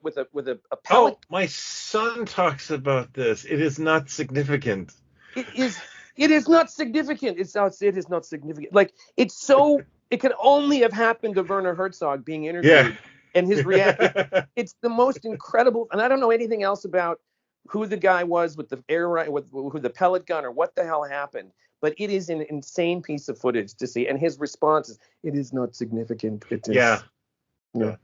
pellet.
Oh, my son talks about this. It is not significant.
it is not significant. It is not significant. Like it could only have happened to Werner Herzog being interviewed and his reaction. It's the most incredible, and I don't know anything else about who the guy was with the who the pellet gun or what the hell happened. But it is an insane piece of footage to see, and his response is, "It is not significant." It is.
Yeah.
Yeah.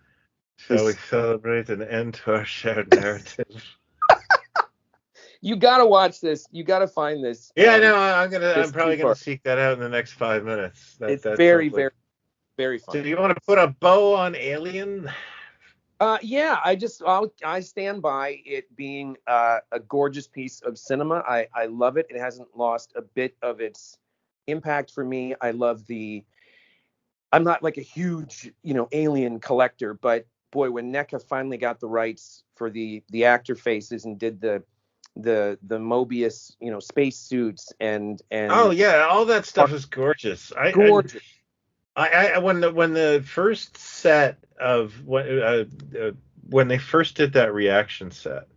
Shall we celebrate an end to our shared narrative?
You gotta watch this. You gotta find this.
Yeah, no, I'm probably gonna seek that out in the next 5 minutes.
It's very, very, very fun.
So do you want to put a bow on Alien?
Yeah, I stand by it being a gorgeous piece of cinema. I love it. It hasn't lost a bit of its impact for me. I'm not like a huge, Alien collector, but boy, when NECA finally got the rights for the actor faces and did the Mobius, space suits and
oh yeah, all that stuff is gorgeous.
Gorgeous.
When the first set of when they first did that reaction set,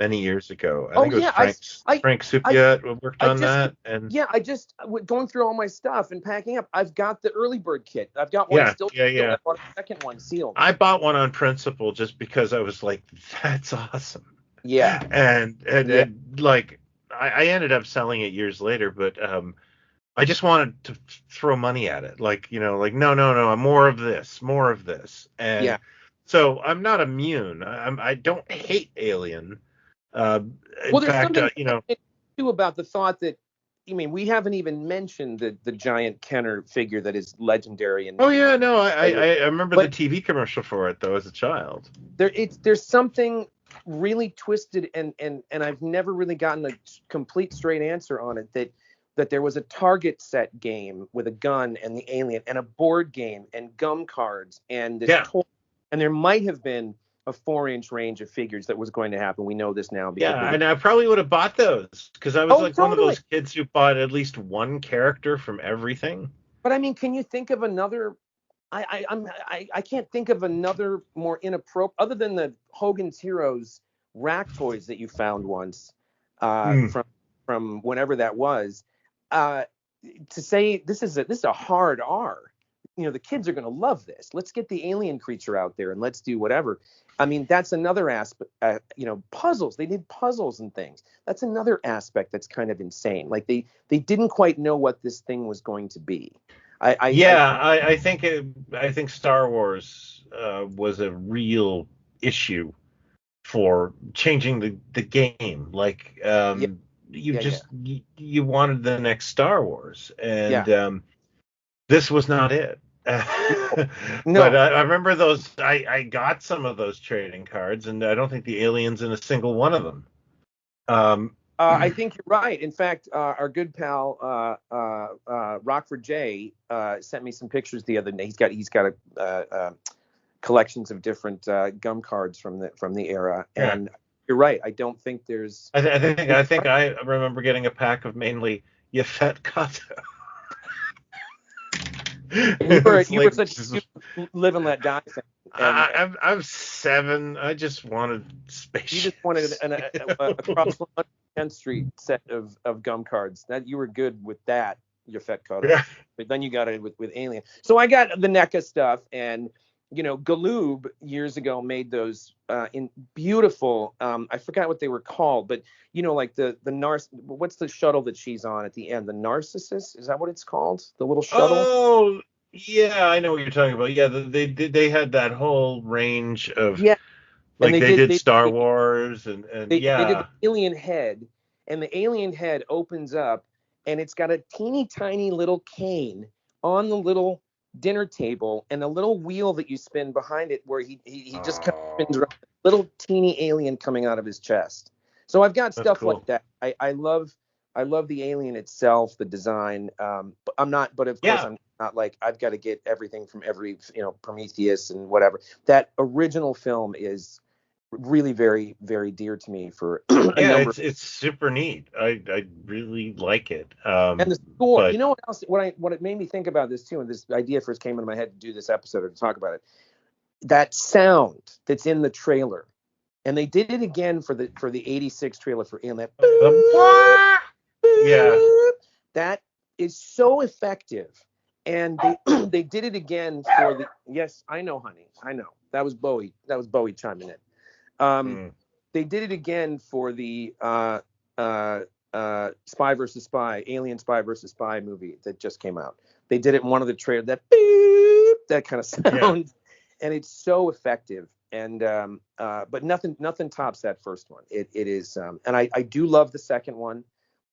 many years ago, I think it was Frank Supia worked on that, and
I just going through all my stuff and packing up. I've got the early bird kit. I've got one still. I bought a second one sealed.
I bought one on principle just because I was like, that's awesome.
Yeah,
and like I ended up selling it years later, but I just wanted to throw money at it, like no, more of this, and so I'm not immune. I don't hate Alien. In fact,
too about the thought that we haven't even mentioned the giant Kenner figure that is legendary. And
I remember the TV commercial for it though as a child.
There's something really twisted and I've never really gotten a complete straight answer on it that there was a target set game with a gun and the alien and a board game and gum cards and this toy, and there might have been a 4-inch range of figures that was going to happen. We know this now.
And I probably would have bought those because I was one of those kids who bought at least one character from everything.
But can you think of another? I can't think of another more inappropriate, other than the Hogan's Heroes rack toys that you found once from whenever that was. To say this is a hard R. The kids are going to love this. Let's get the alien creature out there and let's do whatever. That's another aspect. Puzzles. They did puzzles and things. That's another aspect that's kind of insane. Like they didn't quite know what this thing was going to be.
I think Star Wars was a real issue for changing the game. Like you wanted the next Star Wars, and this was not it.
No.
But I remember those. I got some of those trading cards, and I don't think the alien's in a single one of them.
I think you're right. In fact, our good pal Rockford J sent me some pictures the other day. He's got a collections of different gum cards from the era, and you're right. I don't think there's.
I think I remember getting a pack of mainly Yafet Kato.
You were such a live and let die thing.
I'm 7. I just wanted space.
You just wanted a across 10th Street set of gum cards. That you were good with that, your fat cutter.
Yeah.
But then you got it with Alien. So I got the NECA stuff, and Galoob years ago made those in beautiful. I forgot what they were called, but like the what's the shuttle that she's on at the end? The Narcissus, is that what it's called? The little shuttle.
Oh yeah, I know what you're talking about. Yeah, they had that whole range of like they did Star Wars and
they did the alien head, and the alien head opens up, and it's got a teeny tiny little cane on the little dinner table and a little wheel that you spin behind it where he just kind of spins around, little teeny alien coming out of his chest. So I've got stuff like that. I love the alien itself, the design. But I'm not like I've got to get everything from every Prometheus and whatever. That original film is really very, very dear to me for
it's super neat. I really like it.
And the score, what else? What it made me think about this too, and this idea first came into my head to do this episode or to talk about it. That sound that's in the trailer, and they did it again for the '86 trailer for Alien.
Yeah.
That is so effective. And they did it again for the, yes, I know, honey, I know. That was Bowie. That was Bowie chiming in. They did it again for the Spy versus Spy, Alien Spy versus Spy movie that just came out. They did it in one of the trailers, that beep, that kind of sound, and it's so effective. And but nothing tops that first one. It is, and I do love the second one,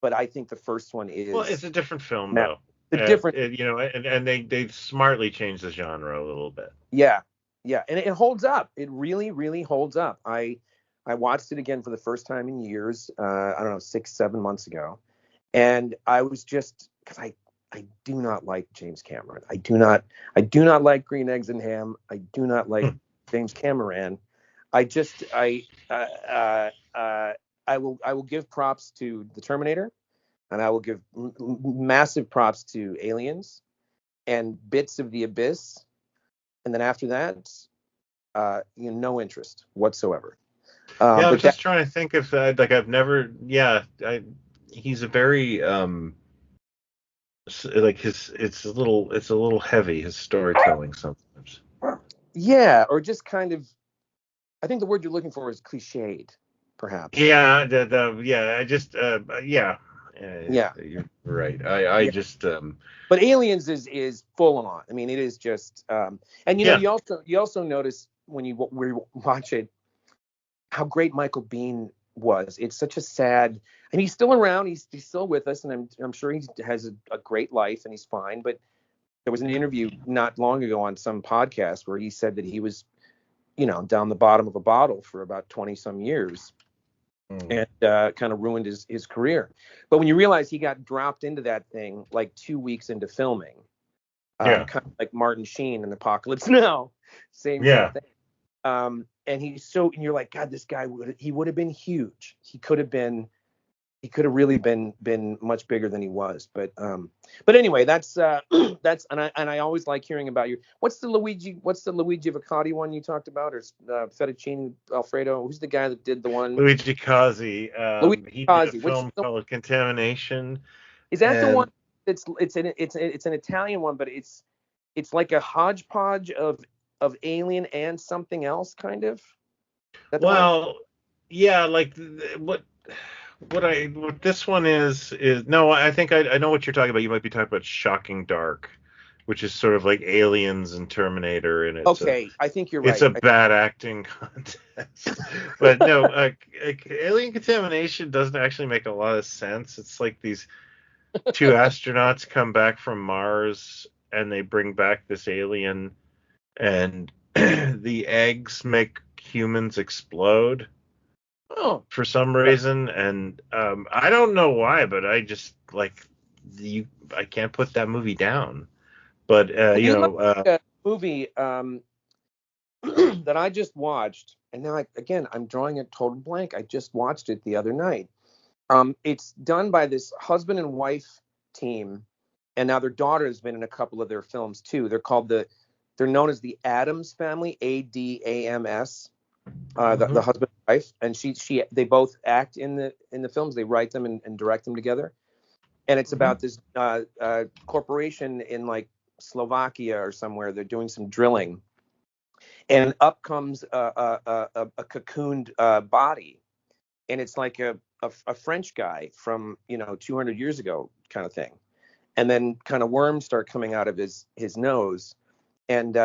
but I think the first one is.
Well, it's a different film though.
The different,
and they smartly changed the genre a little bit.
yeah, and it holds up. It really, really holds up. I watched it again for the first time in years. I don't know, 6-7 months ago, and I was just, because I do not like James Cameron. I do not like Green Eggs and Ham. I do not like James Cameron. I will give props to the Terminator, and I will give massive props to Aliens and bits of the Abyss, and then after that, no interest whatsoever.
I was just trying to think if like I've never. He's a very like it's a little heavy, his storytelling sometimes.
Yeah, or just kind of, I think the word you're looking for is cliched, perhaps.
Yeah, you're right. I just
But Aliens is full on. I mean, it is just and you also notice when you watch it how great Michael Biehn was. It's such a sad, and he's still around. He's still with us, and I'm sure he has a great life and he's fine. But there was an interview not long ago on some podcast where he said that he was, down the bottom of a bottle for about 20 some years, and kind of ruined his career. But when you realize he got dropped into that thing like 2 weeks into filming, kind of like Martin Sheen in Apocalypse Now, same kind of thing. And and you're like, God, this guy would have been huge. He could have really been much bigger than he was. But anyway, that's and I always like hearing about you. What's the Luigi Vicotti one you talked about, or Fettuccine Alfredo? Who's the guy that did the one?
Luigi Cozzi. He did a film called Contamination.
Is that the one? It's an Italian one, but it's like a hodgepodge of Alien and something else, kind of.
Well, yeah, like what this one is no, I think I know what you're talking about. You might be talking about Shocking Dark, which is sort of like Aliens and Terminator, and
I think you're right.
It's a bad acting contest. But no, Alien Contamination doesn't actually make a lot of sense. It's like these two astronauts come back from Mars and they bring back this alien, and the eggs make humans explode for some reason, and I don't know why, but I just I can't put that movie down. But
a movie that I just watched, and now I'm drawing a total blank. I just watched it the other night. It's done by this husband and wife team, and now their daughter has been in a couple of their films too. They're known as the Addams family, ADAMS. The husband and wife, and they both act in the films. They write them and direct them together. And it's about this corporation in like Slovakia or somewhere. They're doing some drilling, and up comes a cocooned body, and it's like a French guy from 200 years ago kind of thing. And then kind of worms start coming out of his nose, and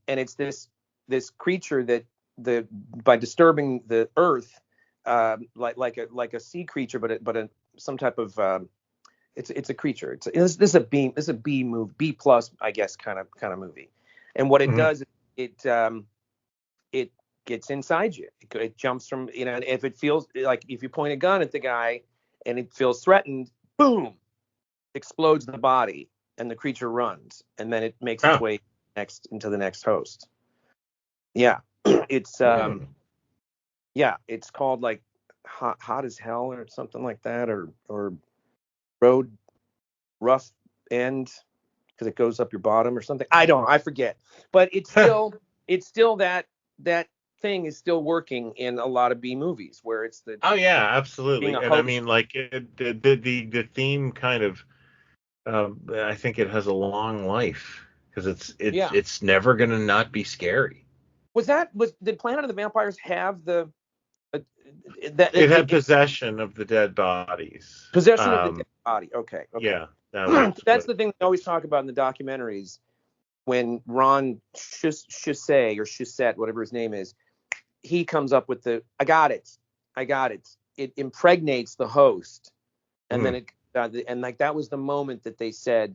it's this creature that by disturbing the earth, like a sea creature, but some type of it's a creature. This is a B plus, I guess, kind of movie. And what it does, it gets inside you. It jumps from, and if it feels like, if you point a gun at the guy and it feels threatened, boom, explodes the body and the creature runs, and then it makes its way into the next host. Yeah. It's it's called like hot as hell or something like that, or road rough end, because it goes up your bottom or something. I forget, but it's still that thing is still working in a lot of B movies, where it's the
Oh yeah, absolutely.
being a
And I
host.
mean, like the theme kind of, I think it has a long life because
Yeah.
it's never gonna not be scary.
Did Planet of the Vampires have the uh, that
It had possession of the dead bodies.
possession of the dead body? Okay, okay.
Yeah, that was
That's
what.
the thing they always talk about in the documentaries when Ron Shusett or Shusett, whatever his name is, he comes up with the I got it. It impregnates the host, and then and like that was the moment that they said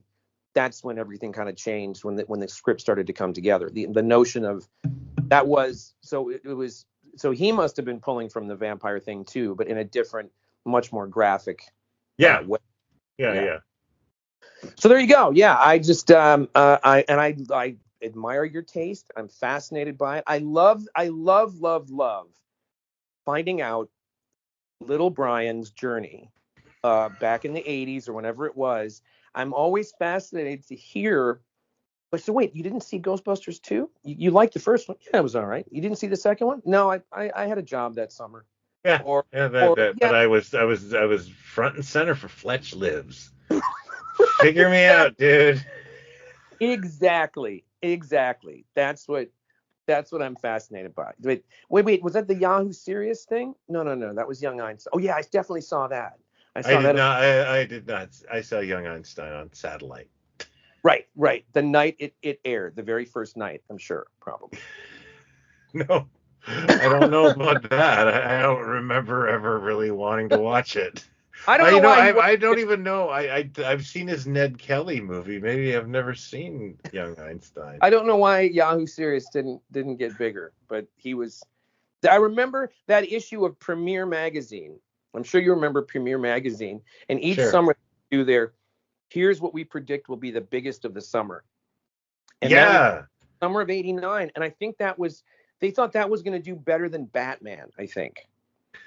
that's when everything kind of changed, when the script started to come together. The notion of that was so it was so he must have been pulling from the vampire thing too, but in a different, much more graphic way.
Yeah.
So there you go. Yeah, I just I admire your taste. I'm fascinated by it. I love finding out little Brian's journey back in the 80s or whenever it was. I'm always fascinated to hear. But so wait, you didn't see Ghostbusters 2? You liked the first one? Yeah, it was all right. You didn't see the second one? No, I had a job that summer.
Yeah,
Or
yeah,
or
but
yeah,
I was front and center for Fletch Lives. Figure me out, dude.
exactly. That's what I'm fascinated by. Wait, was that the Yahoo Serious thing? No, that was Young Einstein. Oh yeah, I definitely saw that. I
I
saw
did
that.
not. I did not. I saw Young Einstein on satellite.
Right. The night it aired, the very first night, I'm sure, probably.
No, I don't know about that. I don't remember ever really wanting to watch it.
I don't know why you.
I don't even know. I've seen his Ned Kelly movie. Maybe I've never seen Young Einstein.
I don't know why Yahoo Serious didn't get bigger, but he was. I remember that issue of Premiere Magazine. I'm sure you remember Premiere Magazine, and each
Sure.
summer they do their. Here's what we predict will be the biggest of the summer, and that was
Yeah.
summer of '89, and I think they thought that was going to do better than Batman. I think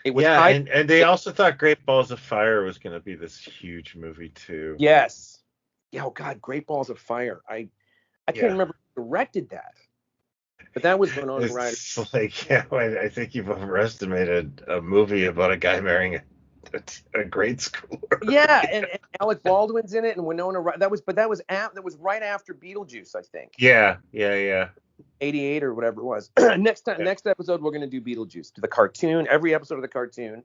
it was
Yeah,
high.
and they also thought Great Balls of Fire was going to be this huge movie too.
Yes. Yeah. Oh God, Great Balls of Fire. I can't
Yeah.
remember who directed that, but that was Winona Ryder.
It's like, yeah, I think you've overestimated a movie about a guy marrying a grade schooler.
Yeah, and Alec Baldwin's in it, and Winona Ryder. That was right after Beetlejuice, I think.
Yeah.
88 or whatever it was.
Yeah.
Next episode, we're gonna do Beetlejuice, to the cartoon, every episode of the cartoon,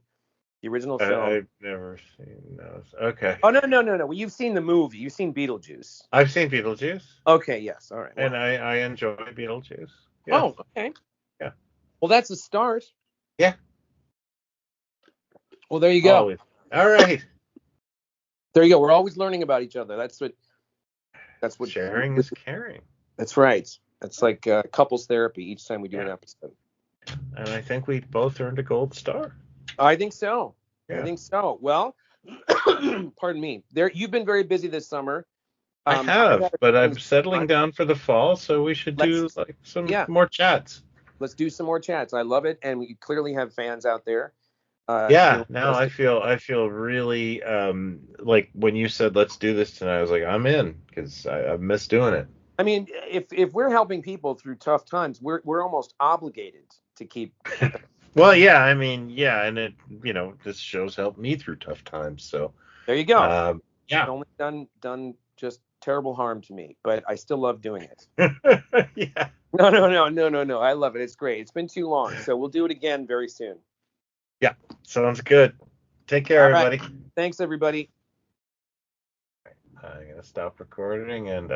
the original film.
I've never seen those. Okay.
Oh no. Well, you've seen the movie. You've seen Beetlejuice.
I've seen Beetlejuice.
Okay. Yes. All right.
And
Well.
I enjoy Beetlejuice. Yeah.
Oh. Okay.
Yeah.
Well, that's a start.
Yeah.
Well, there you go.
Always. All right.
There you go. We're always learning about each other. That's what
Sharing is caring.
That's right. That's like couples therapy each time we do an episode.
And I think we both earned a gold star.
I think so.
Yeah.
I think so. Well, pardon me. You've been very busy this summer.
I have, but I'm settling down for the fall, so we should do like some more chats.
Let's do some more chats. I love it, and we clearly have fans out there.
Now I feel really like when you said let's do this tonight, I was like, I'm in because I miss doing it.
I mean, if we're helping people through tough times, we're almost obligated to keep.
Well, yeah, I mean, yeah, and it this show's helped me through tough times, so
there you go.
Yeah,
it's only done just terrible harm to me, but I still love doing it.
Yeah.
No. I love it. It's great. It's been too long, so we'll do it again very soon.
Yeah, sounds good. Take care, everybody.
Thanks, everybody.
I'm gonna stop recording and.